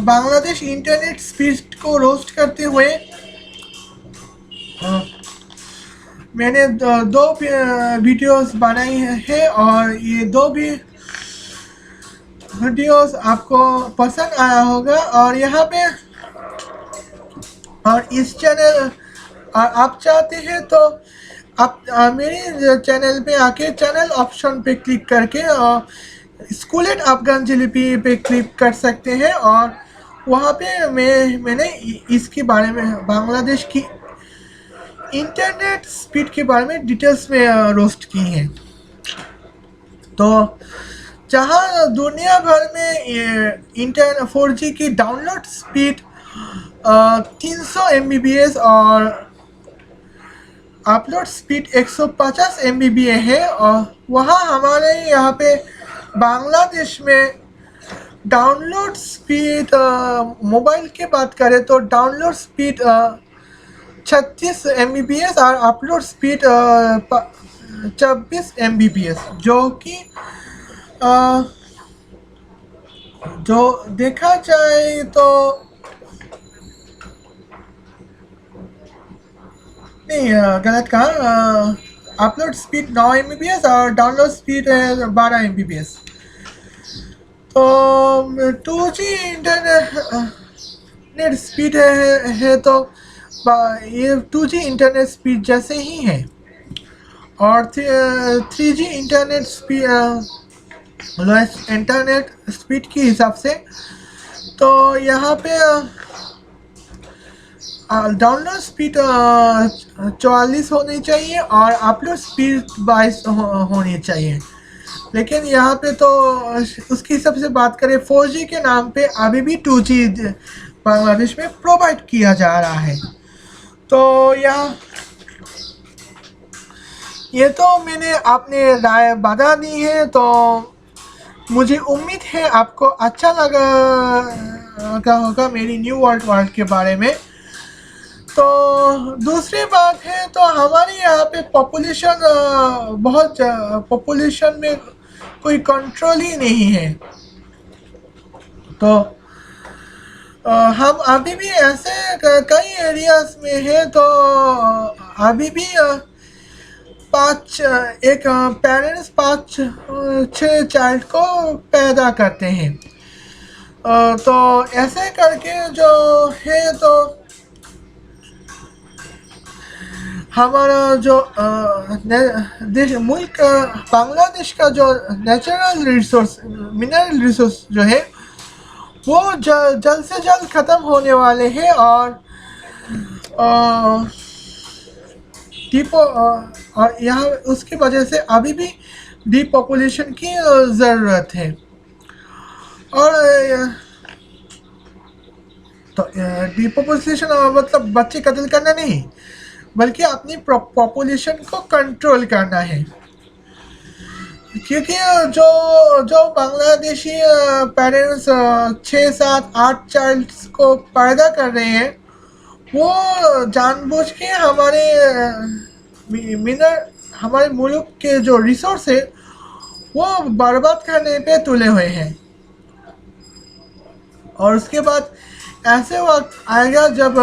बांग्लादेश इंटरनेट स्पीड को रोस्ट करते हुए मैंने 2 वीडियोस बनाई हैं, और ये 2 भी वीडियोस आपको पसंद आया होगा। और यहाँ पे और इस चैनल आप चाहते हैं तो आप मेरे चैनल पे आके चैनल ऑप्शन पे क्लिक करके स्कूलेट अफगान जेलीपी पे क्लिक कर सकते हैं, और वहाँ पे मैंने इसके बारे में बांग्लादेश की इंटरनेट स्पीड के बारे में डिटेल्स में रोस्ट की हैं। तो जहां दुनिया भर में इंटरनेट 4G की डाउनलोड स्पीड 300 MBPS और अपलोड स्पीड 150 MBPS है, और वहाँ हमारे यहाँ पे बांग्लादेश में डाउनलोड स्पीड मोबाइल की बात करें तो डाउनलोड स्पीड 36 MBPS और अपलोड स्पीड 24 MBPS, जो देखा जाए तो नहीं, गलत कहा। अपलोड स्पीड 9 MBPS और डाउनलोड स्पीड है 12 MBPS। तो 2G इंटरनेट स्पीड है तो ये 2G इंटरनेट स्पीड जैसे ही है, और 3G internet speed lowest internet speed के हिसाब से तो यहाँ पे डाउनलोड स्पीड 44 होनी चाहिए और अपलोड स्पीड 22 होनी चाहिए। लेकिन यहाँ पे तो उसके हिसाब से बात करें 4G के नाम पे अभी भी 2G बांग्लादेश में प्रोवाइड किया जा रहा है। तो ये तो मैंने अपने राय बता दी है, तो मुझे उम्मीद है आपको अच्छा लगा होगा मेरी न्यू वर्ल्ड के बारे में। तो दूसरी बात है तो हमारे यहाँ पे पॉपुलेशन में कोई कंट्रोल ही नहीं है। तो हम अभी भी ऐसे कई एरियाज में है तो अभी भी पेरेंट्स 5-6 चाइल्ड को पैदा करते हैं। तो ऐसे करके जो है तो हमारा जो मुल्क बांग्लादेश का जो नेचुरल रिसोर्स मिनरल रिसोर्स जो है वो जल्द से जल्द ख़त्म होने वाले हैं, और यहाँ उसकी वजह से अभी भी डीपॉपुलेशन की ज़रूरत है। और तो डीपॉपुलेशन मतलब बच्चे कत्ल करना नहीं, बल्कि अपनी पॉपुलेशन को कंट्रोल करना है। क्योंकि जो बांग्लादेशी पेरेंट्स 6, 7, 8 चाइल्ड को पैदा कर रहे हैं वो जानबूझ के हमारे मुल्क के जो रिसोर्स है वो बर्बाद करने पे तुले हुए हैं। और उसके बाद ऐसे वक्त आएगा जब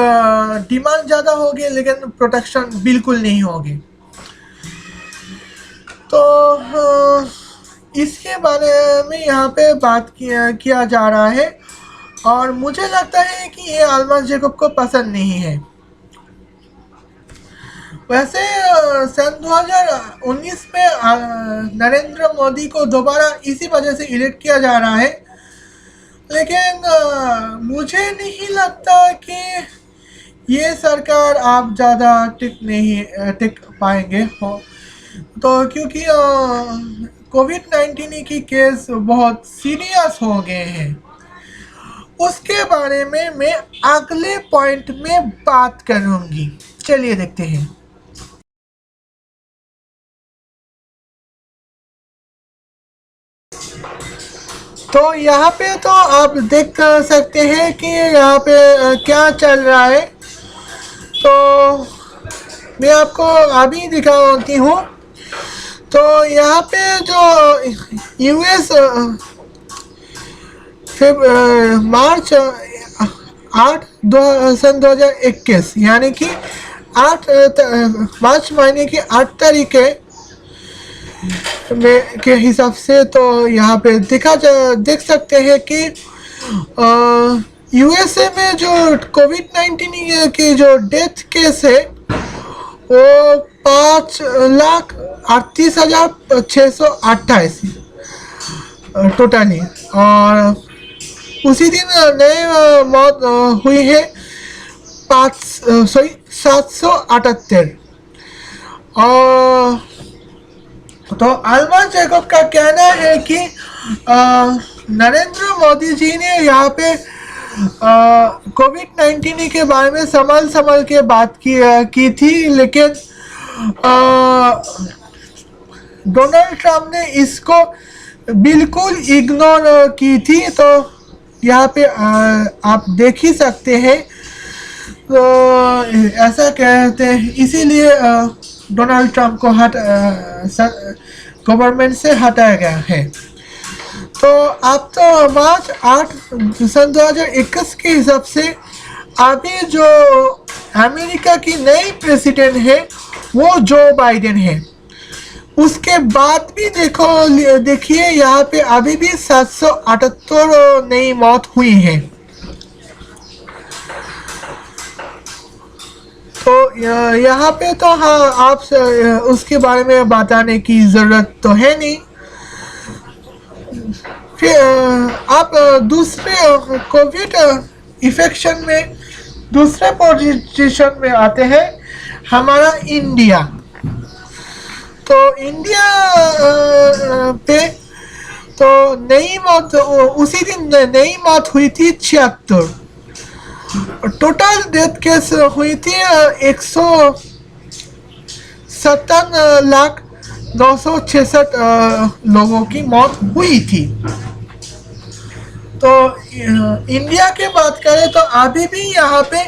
डिमांड ज़्यादा होगी लेकिन प्रोटेक्शन बिल्कुल नहीं होगी। तो इसके बारे में यहाँ पे बात किया जा रहा है, और मुझे लगता है कि ये अल्मास जैकब को पसंद नहीं है। वैसे सन 2019 में नरेंद्र मोदी को दोबारा इसी वजह से इलेक्ट किया जा रहा है, लेकिन मुझे नहीं लगता कि ये सरकार आप ज़्यादा टिक पाएंगे हो। तो क्योंकि कोविड-19 की केस बहुत सीरियस हो गए हैं, उसके बारे में मैं अगले पॉइंट में बात करूंगी। चलिए देखते हैं। तो यहाँ पे तो आप देख सकते हैं कि यहाँ पे क्या चल रहा है। तो मैं आपको अभी दिखाती हूँ। तो यहाँ पे जो यूएस मार्च 8 सन 2021 यानी कि 8 मार्च महीने की 8 तारीख के हिसाब से तो यहाँ पे देख सकते हैं कि यूएसए में जो कोविड-19 की जो डेथ केस है वो 5,38,628 टोटली, और उसी दिन नए मौत हुई है 778। और तो अल्मास जैकब का कहना है कि नरेंद्र मोदी जी ने यहाँ पे कोविड-19 के बारे में संभल के बात की थी, लेकिन डोनाल्ड ट्रंप ने इसको बिल्कुल इग्नोर की थी। तो यहाँ पे आप देख ही सकते हैं, तो ऐसा कहते हैं, इसीलिए डोनाल्ड ट्रंप को गवर्नमेंट से हटाया गया है। तो अब तो मार्च 8 सन 2021 के हिसाब से अभी जो अमेरिका की नई प्रेसिडेंट है वो जो बाइडेन है। उसके बाद भी देखिए यहाँ पे अभी भी 778 नई मौत हुई है। तो यहाँ पे तो हाँ, आप उसके बारे में बताने की ज़रूरत तो है नहीं। फिर आप दूसरे कोविड इन्फेक्शन में दूसरे पोजीशन में आते हैं, हमारा इंडिया। तो इंडिया पे तो नई मौत उसी दिन नई मौत हुई थी 76। टोटल डेथ केस हुई थी 157,966 लोगों की मौत हुई थी। तो इंडिया की बात करें तो अभी भी यहाँ पे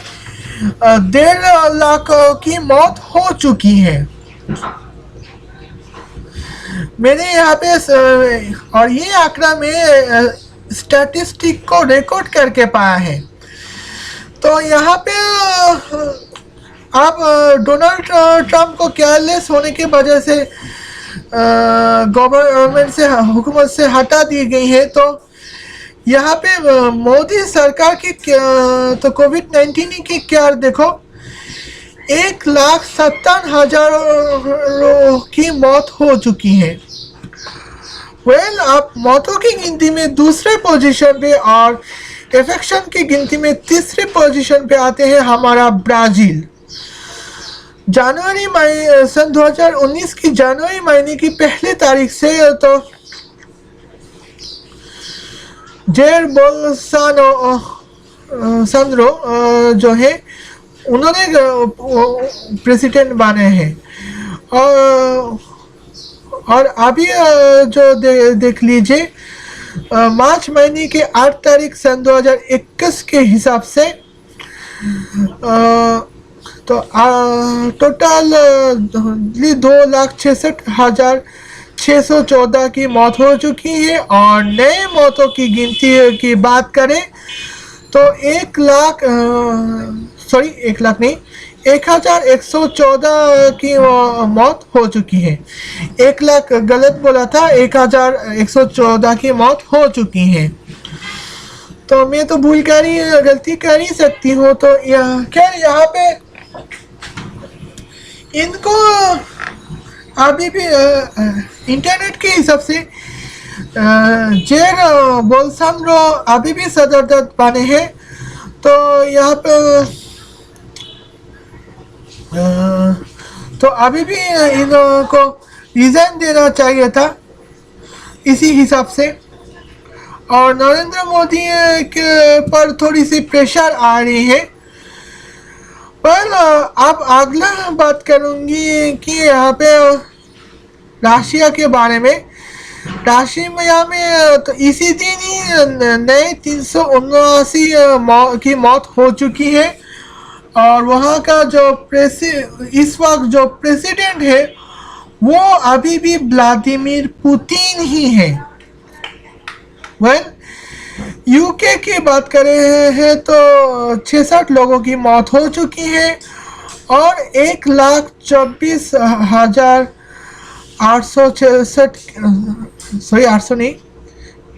1.5 लाख की मौत हो चुकी है। मैंने यहाँ पे और ये आंकड़ा में स्टैटिस्टिक को रिकॉर्ड करके पाया है। तो यहाँ पे आप डोनाल्ड ट्रंप को केयरलेस होने की वजह से गवर्नमेंट से हुकूमत से हटा दी गई है। तो यहाँ पे मोदी सरकार की तो कोविड-19 की क्या देखो, 1,57,000 की मौत हो चुकी है। आप मौतों की गिनती में दूसरे पोजीशन पे और इन्फेक्शन की गिनती में तीसरे पोजीशन पे आते हैं हमारा ब्राजील। सन 2019 की जनवरी महीने की पहली तारीख से तो जेर बोल्सोनारो जो है उन्होंने प्रेसिडेंट बने हैं। और अभी जो देख लीजिए, मार्च महीने के 8 तारीख सन 2021 के हिसाब से तो टोटल 2,66,614 की मौत हो चुकी है। और नए मौतों की गिनती की बात करें तो 1,114 की मौत हो चुकी है। 1 लाख गलत बोला था, 1,114 की मौत हो चुकी है। तो मैं तो गलती कर ही सकती हूँ। तो खैर यहाँ पे इनको अभी भी इंटरनेट के हिसाब से जेर बोल्सोनारो अभी भी सदर बने हैं। तो यहाँ पे तो अभी भी इनको रिजाइन देना चाहिए था इसी हिसाब से। और नरेंद्र मोदी के पर थोड़ी सी प्रेशर आ रही है। पर अब अगला बात करूंगी कि यहाँ पे रशिया के बारे में। रशिया में तो इसी दिन ही नए 379 की मौत हो चुकी है। और वहाँ का जो इस वक्त जो प्रेसिडेंट है वो अभी भी व्लादिमीर पुतिन ही है। यूके की बात करें हैं तो 66 लोगों की मौत हो चुकी है और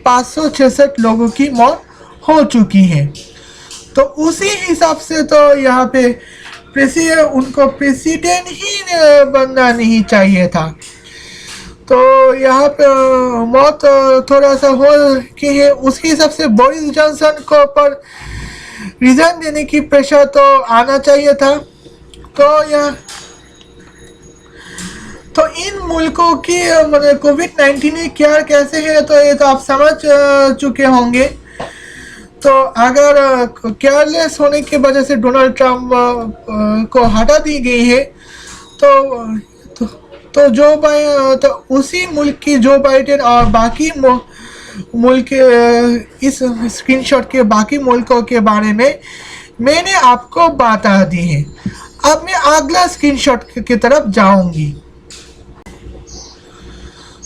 566 लोगों की मौत हो चुकी है। तो उसी हिसाब से तो यहाँ पे उनको प्रेसिडेंट ही बनना नहीं चाहिए था। तो यहाँ पे मौत थोड़ा सा हो की है, उसके हिसाब से बोरिस जॉनसन को पर रिजाइन देने की प्रेशर तो आना चाहिए था। तो इन मुल्कों की मतलब कोविड-19 केयर कैसे है, तो ये तो आप समझ चुके होंगे। तो अगर केयरलेस होने की वजह से डोनाल्ड ट्रंप को हटा दी गई है, तो तो उसी मुल्क की जो बाइडेन और बाकी मुल्क इस स्क्रीनशॉट के बाकी मुल्कों के बारे में मैंने आपको बता दी है। अब मैं अगला स्क्रीनशॉट की तरफ जाऊंगी।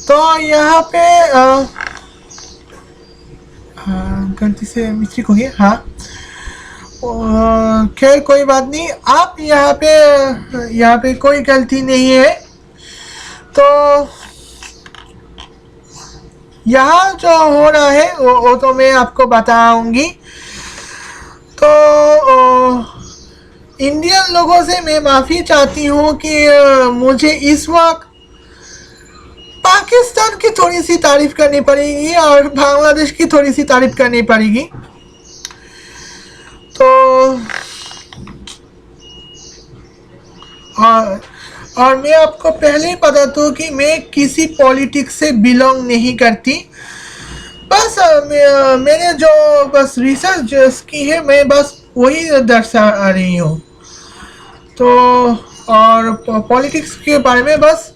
तो यहाँ पे गलती से मिस्टेक हो गया। हाँ, खैर कोई बात नहीं। आप यहाँ पे कोई गलती नहीं है। तो यहाँ जो हो रहा है वो तो मैं आपको बताऊंगी। तो इंडियन लोगों से मैं माफ़ी चाहती हूँ कि मुझे इस वक्त पाकिस्तान की थोड़ी सी तारीफ करनी पड़ेगी और बांग्लादेश की थोड़ी सी तारीफ करनी पड़ेगी। तो और मैं आपको पहले ही बता दूं कि मैं किसी पॉलिटिक्स से बिलोंग नहीं करती। बस मैंने जो बस रिसर्च की है, मैं बस वही दर्शा रही हूँ। तो और पॉलिटिक्स के बारे में बस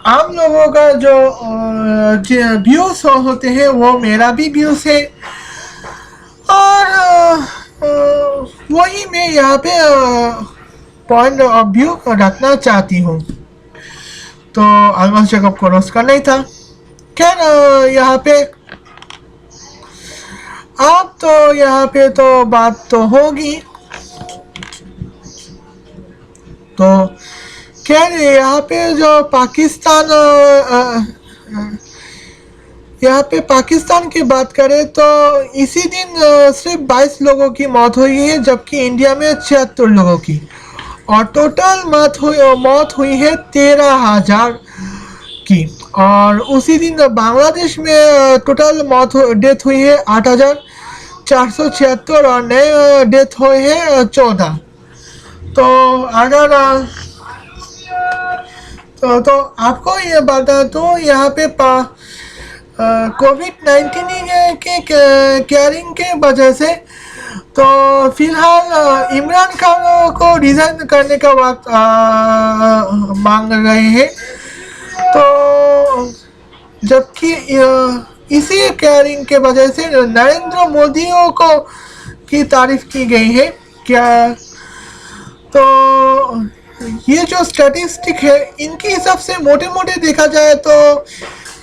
आम लोगों का जो व्यूज़ होते हैं वो मेरा भी व्यूज़ है, और वही मैं यहाँ पे पॉइंट ऑफ व्यू रखना चाहती हूँ। तो अलमस जैकब को रोस्ट करना ही था। खैर यहाँ पे अब तो यहाँ पे तो बात तो होगी। तो खैर यहाँ पे जो पाकिस्तान की बात करें तो इसी दिन सिर्फ 22 लोगों की मौत हुई है, जबकि इंडिया में 76 लोगों की, और टोटल मौत हुई है 13,000 की। और उसी दिन बांग्लादेश में टोटल डेथ हुई है 8,476 और नए डेथ हुए हैं 14। तो अगर तो आपको ये बता दूँ, यहाँ पे कोविड-19 के केयरिंग के वजह से तो फिलहाल इमरान खान को रिजाइन करने का वक्त मांग रहे हैं। तो जबकि इसी केयरिंग के वजह से नरेंद्र मोदी को की तारीफ की गई है क्या। तो ये जो स्टैटिस्टिक है, इनके हिसाब से मोटे मोटे देखा जाए तो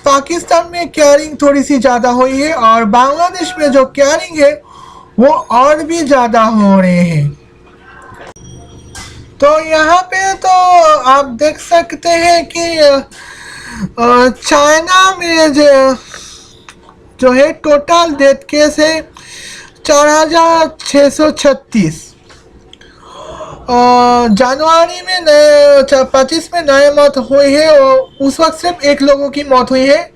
पाकिस्तान में केयरिंग थोड़ी सी ज़्यादा हुई है, और बांग्लादेश में जो केयरिंग है वो और भी ज़्यादा हो रहे हैं। तो यहाँ पे तो आप देख सकते हैं कि चाइना में जो है टोटल डेथ केस है 4,636। जनवरी में 25 में नए मौत हुई है, और उस वक्त सिर्फ 1 लोगों की मौत हुई है।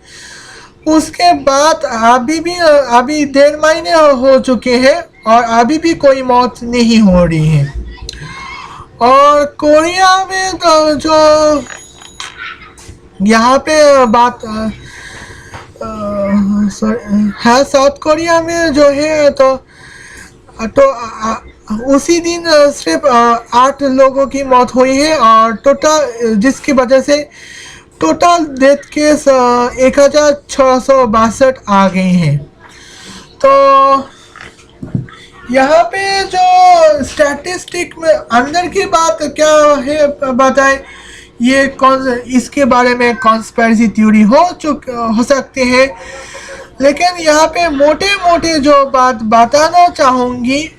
उसके बाद अभी 1.5 महीने हो चुके हैं और अभी भी कोई मौत नहीं हो रही है। और कोरिया में तो जो यहाँ पे बात है, साउथ कोरिया में जो है तो उसी दिन सिर्फ 8 लोगों की मौत हुई है, और टोटल जिसकी वजह से टोटल डेथ केस 1,662 आ गए हैं। तो यहाँ पे जो स्टैटिस्टिक में अंदर की बात क्या है बताएं, ये इसके बारे में कॉन्स्पिरेसी थ्योरी हो सकते हैं, लेकिन यहाँ पे मोटे मोटे जो बात बताना चाहूँगी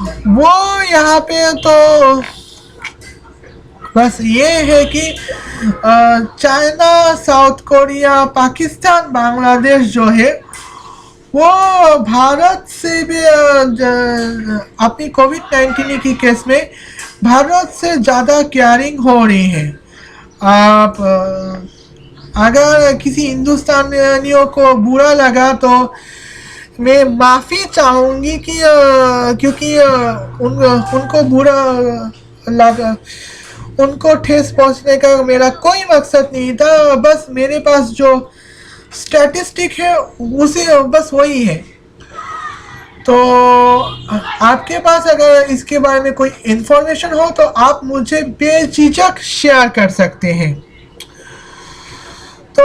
वो यहाँ पे तो बस ये है कि China, south Korea, Pakistan, Bangladesh जो है वो भारत से भी अपनी कोविड-19 की केस में भारत से ज़्यादा केयरिंग हो रही है। आप अगर किसी हिंदुस्तानियों को बुरा लगा तो मैं माफ़ी चाहूँगी कि क्योंकि उनको बुरा लगा, उनको ठेस पहुंचने का मेरा कोई मकसद नहीं था। बस मेरे पास जो स्टैटिस्टिक है उसे बस वही है। तो आपके पास अगर इसके बारे में कोई इंफॉर्मेशन हो तो आप मुझे बेझिझक शेयर कर सकते हैं। तो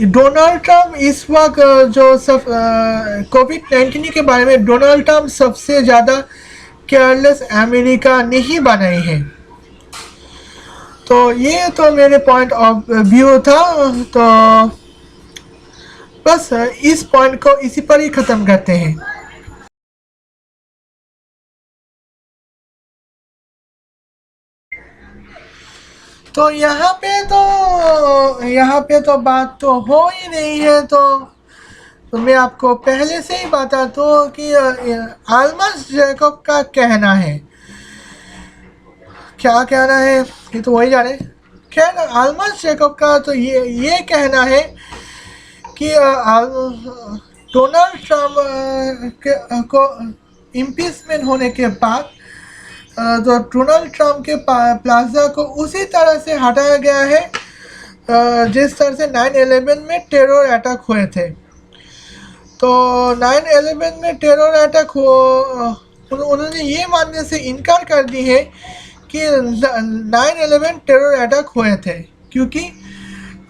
डोनाल्ड ट्रम्प इस वक्त जो सब कोविड-19 के बारे में डोनाल्ड ट्रम्प सबसे ज़्यादा केयरलेस अमेरिका नहीं बनाई है। तो ये तो मेरे पॉइंट ऑफ व्यू था। तो बस इस पॉइंट को इसी पर ही ख़त्म करते हैं। तो यहाँ पे तो बात तो हो ही नहीं है। तो मैं आपको पहले से ही बता दूँ कि आल्मस जैकब का कहना है, क्या कहना है ये तो वही जाने। खैर आल्मस जैकब का तो ये कहना है कि डोनाल्ड ट्रम्प को इम्पीचमेंट होने के बाद तो डोनाल्ड ट्रम्प के प्लाजा को उसी तरह से हटाया गया है जिस तरह से 9/11 में टेरर अटैक हुए थे। तो 9/11 में टेरर अटैक उन्होंने ये मानने से इनकार कर दी है कि 9/11 टेरर अटैक हुए थे, क्योंकि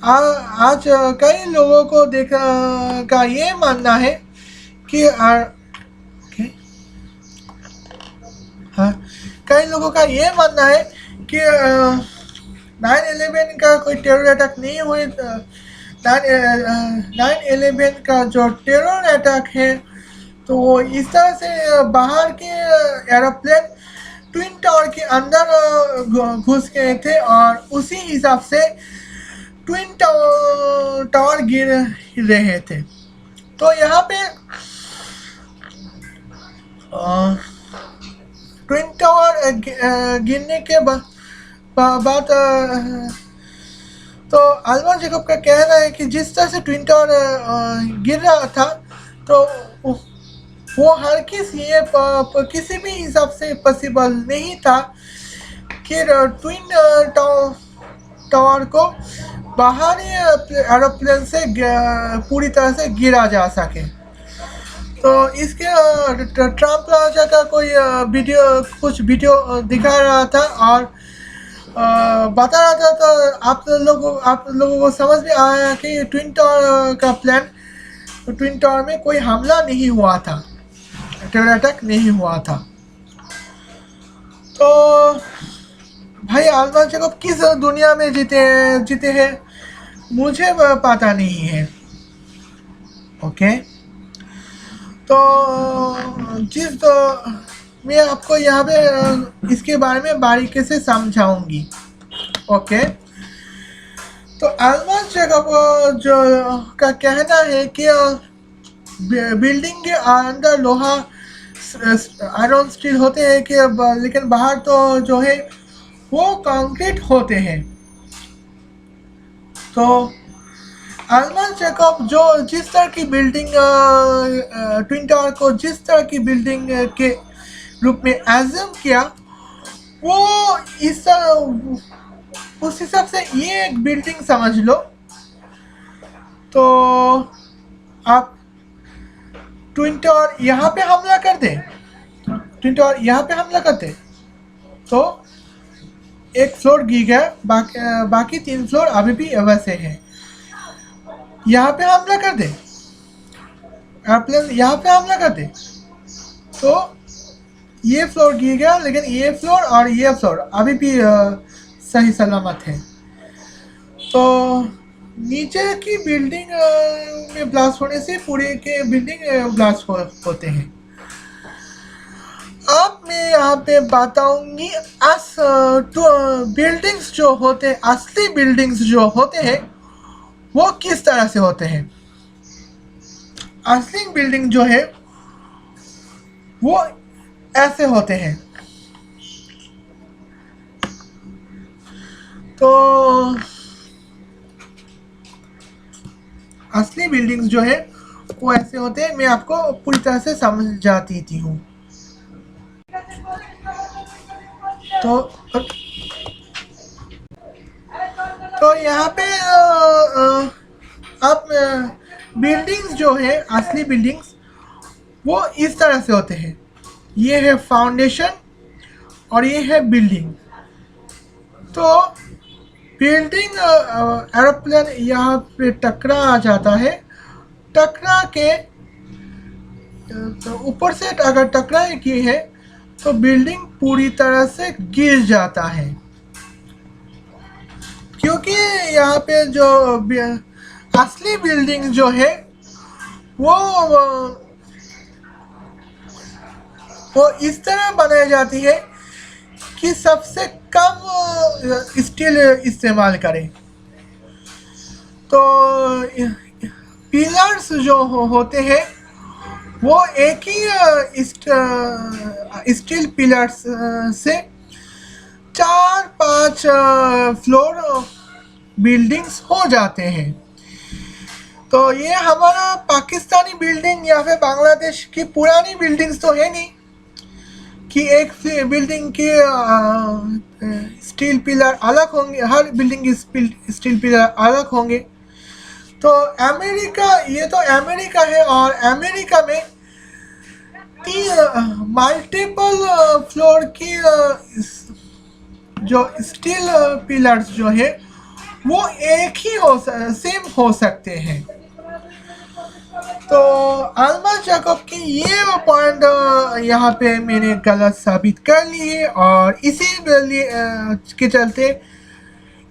आज कई लोगों को का ये मानना है कि कई लोगों का ये मानना है कि 9/11 का कोई टेरर अटैक नहीं हुए। 9/11 का जो टेरर अटैक है तो वो इस तरह से बाहर के एरोप्लेन ट्विन टावर के अंदर घुस गए थे और उसी हिसाब से ट्विन टावर गिर रहे थे। तो यहाँ पे ट्विन टावर गिरने के बाद तो आल्मस जैकब का कहना है कि जिस तरह से ट्विन टावर गिर रहा था तो वो हर किसी भी हिसाब से पॉसिबल नहीं था कि ट्विन टावर को बाहरी एरोप्लेन से पूरी तरह से गिरा जा सके। तो इसके ट्रम्प प्लाजा का कोई कुछ वीडियो दिखा रहा था और बता रहा था। तो आप लोगों को समझ में आया कि ट्विन टावर का ट्विन टावर में कोई हमला नहीं हुआ था, टेरर अटैक नहीं हुआ था। तो भाई आल्मस जैकब किस दुनिया में जीते हैं मुझे पता नहीं है। ओके, तो मैं आपको यहाँ पे इसके बारे में बारीकी से समझाऊंगी। ओके, तो आल्मस जैकब जो का कहना है कि बिल्डिंग के अंदर लोहा आयरन स्टील होते हैं कि लेकिन बाहर तो जो है वो कंक्रीट होते हैं। तो आल्मस जैकब जो जिस तरह की बिल्डिंग ट्विन टावर को जिस तरह की बिल्डिंग के रूप में एज्यूम किया वो उस हिसाब से ये एक बिल्डिंग समझ लो। तो आप ट्विन टावर यहाँ पे हमला कर दे, ट्विन टावर यहाँ पे हमला करते तो एक फ्लोर गिर गया, बाकी 3 फ्लोर अभी भी वैसे हैं। यहाँ पे हमला कर दे, एयरप्लेन यहाँ पे हमला कर दे तो ये फ्लोर गिर गया, लेकिन ये फ्लोर और ये फ्लोर अभी भी सही सलामत है। तो नीचे की बिल्डिंग में ब्लास्ट होने से पूरे के बिल्डिंग ब्लास्ट होते हैं। अब मैं यहाँ पे बताऊंगी बिल्डिंग्स जो होते हैं, असली बिल्डिंग्स जो होते हैं वो किस तरह से होते हैं। असली बिल्डिंग जो है वो ऐसे होते हैं। तो असली बिल्डिंग्स जो है वो ऐसे होते हैं। मैं आपको पूरी तरह से समझा देती हूँ। तो यहाँ पे आप बिल्डिंग्स जो है, असली बिल्डिंग्स वो इस तरह से होते हैं। ये है फाउंडेशन और ये है बिल्डिंग। तो बिल्डिंग एरोप्लेन यहाँ पे टकरा आ जाता है। टकरा के तो ऊपर से अगर टकराए की है तो बिल्डिंग पूरी तरह से गिर जाता है, क्योंकि यहाँ पे जो असली बिल्डिंग जो है वो इस तरह बनाई जाती है कि सबसे कम स्टील इस्तेमाल करें। तो पिलर्स जो होते हैं वो एक ही स्टील पिलर्स से 4-5 फ्लोर बिल्डिंग्स हो जाते हैं। तो ये हमारा पाकिस्तानी बिल्डिंग या फिर बांग्लादेश की पुरानी बिल्डिंग्स तो है नहीं कि एक बिल्डिंग के स्टील पिलर अलग होंगे, हर बिल्डिंग के स्टील पिलर अलग होंगे। तो अमेरिका, ये तो अमेरिका है और अमेरिका में मल्टीपल फ्लोर की जो स्टील पिलर्स जो है वो एक ही सेम हो सकते हैं। तो अल्मास जैकब की ये पॉइंट यहाँ पे मैंने गलत साबित कर ली है और इसी के चलते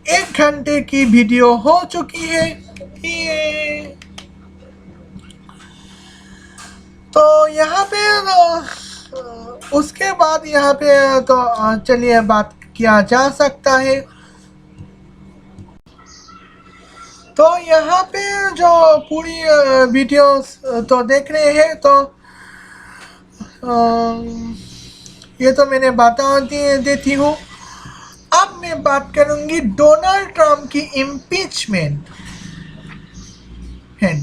1 घंटे की वीडियो हो चुकी है। तो यहाँ पे उसके बाद यहाँ पे तो चलिए बात किया जा सकता है। तो यहाँ पे जो पूरी वीडियोस तो देख रहे हैं, तो ये तो मैंने बता देती हूँ। अब मैं बात करूँगी डोनाल्ड ट्रम्प की इम्पीचमेंट है।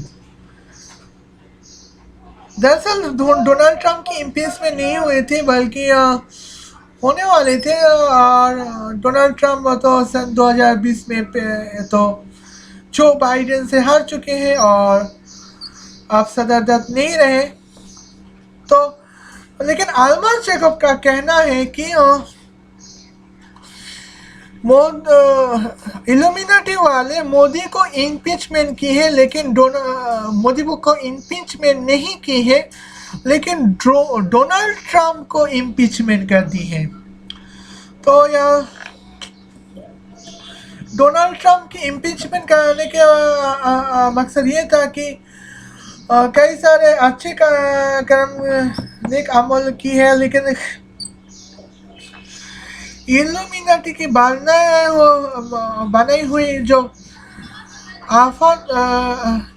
दरअसल डोनाल्ड ट्रम्प की इम्पीचमेंट नहीं हुए थे बल्कि होने वाले थे, और डोनाल्ड ट्रम्प तो सन 2020 में तो जो बाइडेन से हार चुके हैं और अब सदरदत नहीं रहे। तो लेकिन अल्मास जैकब का कहना है कि इल्यूमिनाटी वाले मोदी को इम्पीचमेंट की है, लेकिन मोदी को इम्पीचमेंट नहीं की है, लेकिन डोनाल्ड ट्रम्प को इम्पीचमेंट कर दी है। तो यह डोनाल्ड ट्रम्प की इम्पीचमेंट करने के मकसद ये था कि कई सारे अच्छे कर्म नेक अमल की है, लेकिन इल्यूमिनाटी की बनाई हुई जो आफत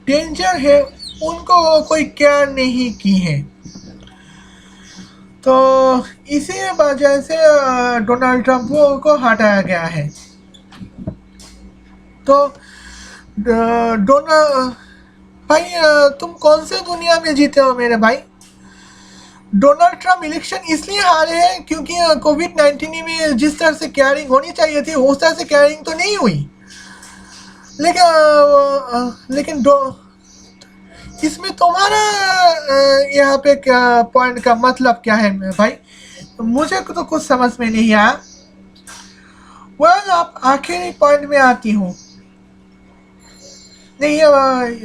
डेंजर है उनको कोई केयर नहीं की है। तो इसी वजह से डोनाल्ड ट्रम्प को हटाया गया है। तो भाई तुम कौन से दुनिया में जीते हो मेरे भाई? डोनाल्ड ट्रम्प इलेक्शन इसलिए हारे हैं क्योंकि कोविड-19 में जिस तरह से केयरिंग होनी चाहिए थी उस तरह से केयरिंग तो नहीं हुई। लेकिन इसमें तुम्हारा यहाँ पे क्या पॉइंट का मतलब क्या है भाई? मुझे तो कुछ समझ में नहीं आया। आप आखिरी पॉइंट में आती हूँ। नहीं,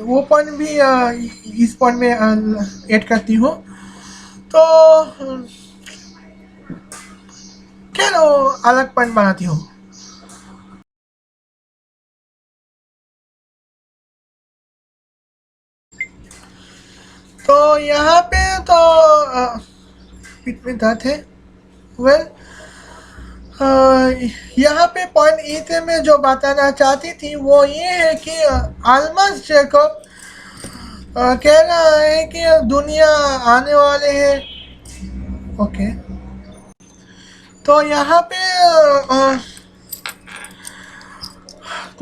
वो पॉइंट भी इस पॉइंट में ऐड करती हूँ। तो क्या अलग पॉइंट बनाती हूँ। तो यहाँ पे तो पीठ में दर्द है। यहाँ पे पॉइंट ई थे मैं जो बताना चाहती थी वो ये है कि अल्मास जैकब कह रहा है कि दुनिया आने वाले हैं। ओके, तो यहाँ पे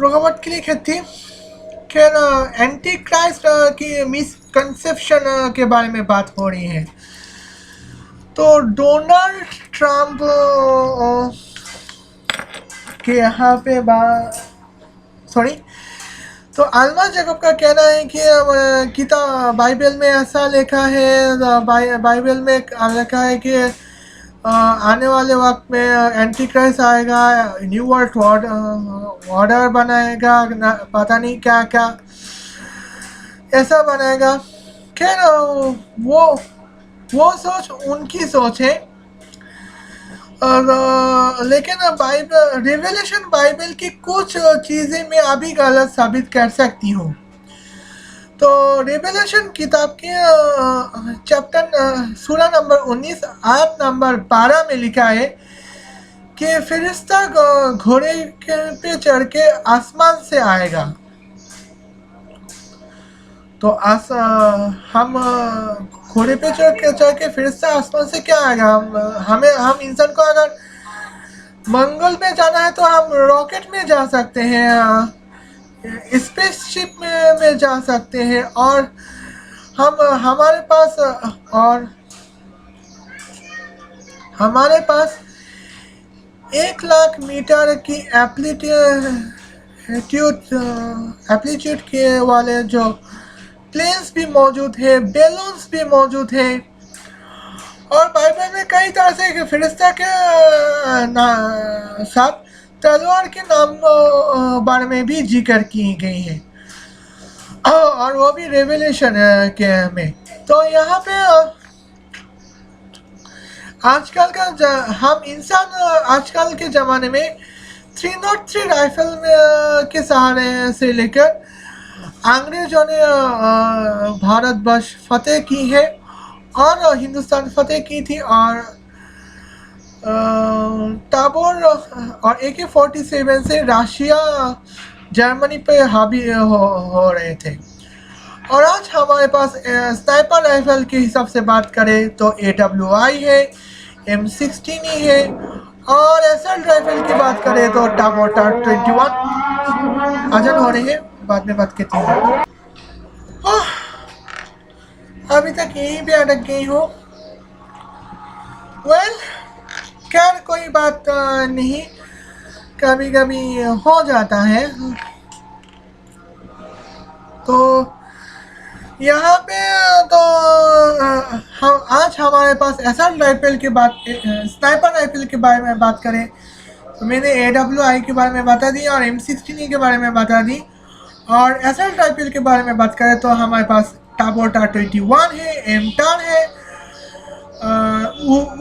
रुकावट के लिए कहती खैर एंटी क्राइस्ट की मिसकंसेप्शन के बारे में बात हो रही है। तो डोनाल्ड ट्रम्प कि यहाँ पे सॉरी, तो अल्मा जैकब का कहना है कि किताब बाइबल में ऐसा लिखा है, बाइबल में लिखा है कि आने वाले वक्त में एंटी क्राइस्ट आएगा, न्यू वर्ल्ड ऑर्डर बनाएगा, पता नहीं क्या क्या ऐसा बनाएगा। खैर वो सोच उनकी सोच है, और लेकिन रिवेलेशन बाइबल की कुछ चीज़ें मैं अभी गलत साबित कर सकती हूँ। तो रिवेलेशन किताब के चैप्टर सूरा नंबर 19 आयत नंबर 12 में लिखा है कि फरिश्ता घोड़े पे चढ़ के आसमान से आएगा। तो हम घोड़े पे चढ़ के फरिश्ता आसमान से क्या आएगा? हम इंसान को अगर मंगल में जाना है तो हम रॉकेट में जा सकते हैं, स्पेसशिप में जा सकते हैं, और हमारे पास 1,00,000 मीटर की एप्लीट्यूड के वाले जो प्लेन्स भी मौजूद है, बैलून्स भी मौजूद है, और बाइबल में कई तरह से फरिश्ता के साथ तलवार के नाम बारे में भी जिक्र की गई है, और वो भी रेवलेशन के में। तो यहाँ पे आजकल का हम इंसान आजकल के ज़माने में 303 राइफल के सहारे से लेकर अंग्रेजों ने भारतवर्ष फतेह की है और हिंदुस्तान फतेह की थी, और टाबोर और AK-47 से रशिया जर्मनी पे हावी हो रहे थे। और आज हमारे पास स्नाइपर राइफल के हिसाब से बात करें तो AWI है, M16 है, और असल्ट राइफल की बात करें तो टाबोर 21 अजन हो रही है, बाद में बात करती हूँ। अभी तक यहीं पे अटक गई हूँ। वेल, खैर कोई बात नहीं, कभी कभी हो जाता है। तो यहाँ पे तो हम आज हमारे पास असल्ट राइफल के स्नाइपर राइफल के बारे में बात करें तो मैंने AWI के बारे में बता दी और M16 के बारे में बता दी, और असल्ट राइफल के बारे में बात करें तो हमारे पास टाबोर 21 है, M10 है,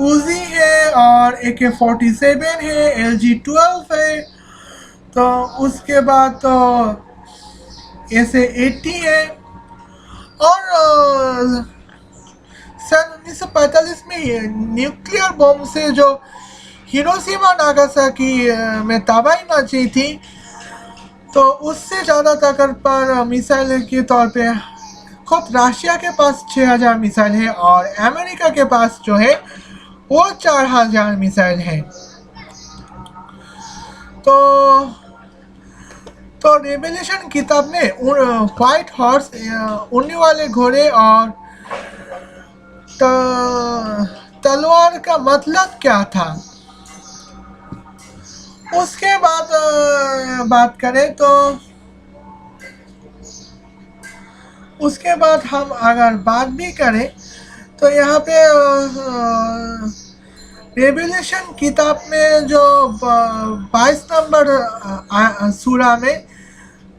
उजी है, और AK-47 है, LG-12 है। तो उसके बाद तो SA-80 है, और सन 1945 में न्यूक्लियर बॉम्ब से जो हिरोशिमा नागासाकी में तबाही मची थी, तो उससे ज़्यादा ताकत पर मिसाइल के तौर पे खुद रशिया के पास 6,000 मिसाइल है, और अमेरिका के पास जो है वो 4,000 मिसाइल है। तो रेवलेशन किताब में व्हाइट हॉर्स, उड़ने वाले घोड़े और तलवार का मतलब क्या था, उसके बाद बात करें तो उसके बाद हम अगर बात भी करें तो यहाँ पे रेवलेशन किताब में जो 22 नंबर सूरा में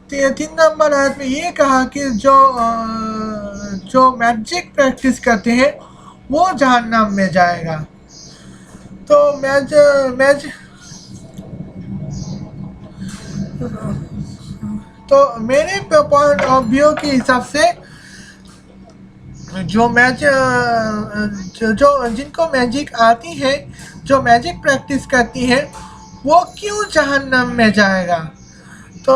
3 नंबर आयत में ये कहा कि जो मैजिक प्रैक्टिस करते हैं वो जहन्नम में जाएगा। तो मेरे पॉइंट ऑफ व्यू के हिसाब से जिनको मैजिक आती है, जो मैजिक प्रैक्टिस करती है, वो क्यों जहन्नम में जाएगा? तो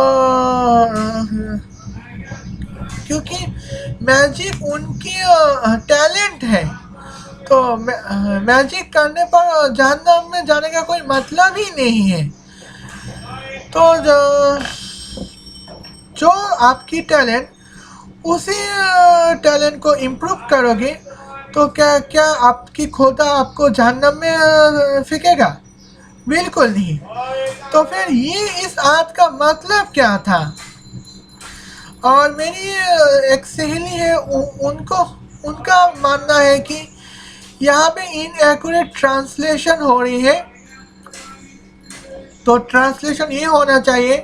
क्योंकि मैजिक उनकी टैलेंट है, तो मैजिक करने पर जहन्नम में जाने का कोई मतलब ही नहीं है। तो जो आपकी टैलेंट, उसी टैलेंट को इम्प्रूव करोगे तो क्या आपकी खुदा आपको जहन्नम में फेंकेगा? बिल्कुल नहीं। तो फिर ये इस आयत का मतलब क्या था? और मेरी एक सहेली है, उनका मानना है कि यहाँ पे इनएक्यूरेट ट्रांसलेशन हो रही है। तो ट्रांसलेशन ये होना चाहिए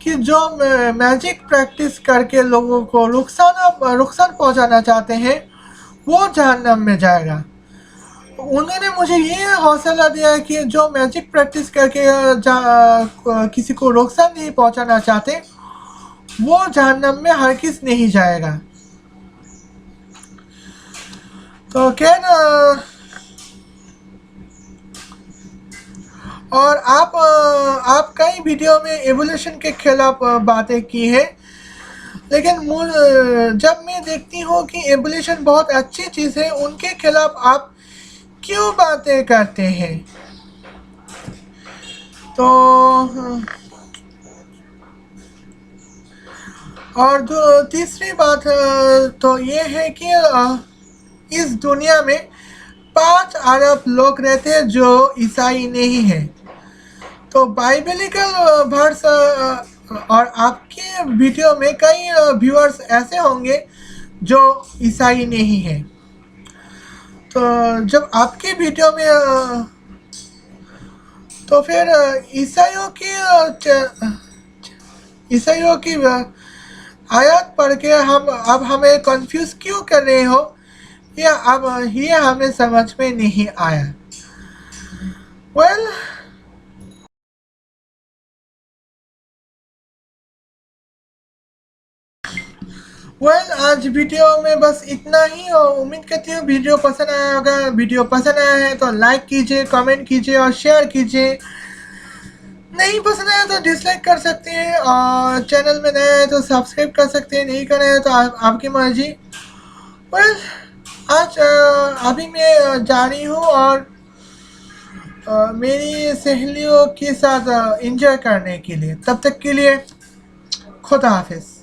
कि जो मैजिक प्रैक्टिस करके लोगों को नुकसान पहुंचाना चाहते हैं वो जहन्नम में जाएगा। उन्होंने मुझे ये हौसला दिया है कि जो मैजिक प्रैक्टिस करके किसी को नुकसान नहीं पहुंचाना चाहते वो जहन्नम में हरगिज़ नहीं जाएगा। तो क्या ना, और आप कई वीडियो में एवोल्यूशन के खिलाफ बातें की है, लेकिन जब मैं देखती हूँ कि एवोल्यूशन बहुत अच्छी चीज़ है, उनके खिलाफ आप क्यों बातें करते हैं? तो और तीसरी बात तो ये है कि इस दुनिया में 5 अरब लोग रहते हैं जो ईसाई नहीं हैं। तो बाइबलिकल वर्स और आपके वीडियो में कई व्यूअर्स ऐसे होंगे जो ईसाई नहीं हैं। तो जब आपके वीडियो में तो फिर ईसाइयों की आयत पढ़ के अब हमें कंफ्यूज क्यों कर रहे हो, ये हमें समझ में नहीं आया। आज वीडियो में बस इतना ही। उम्मीद करती हूँ वीडियो पसंद आया होगा। वीडियो पसंद आया है तो लाइक कीजिए, कमेंट कीजिए और शेयर कीजिए। नहीं पसंद आया तो डिसलाइक कर सकते हैं, और चैनल में नया है तो सब्सक्राइब कर सकते हैं, नहीं कर रहे हैं तो आपकी मर्जी। आज अभी मैं जा रही हूँ और मेरी सहेलियों के साथ एंजॉय करने के लिए। तब तक के लिए खुदा हाफिज।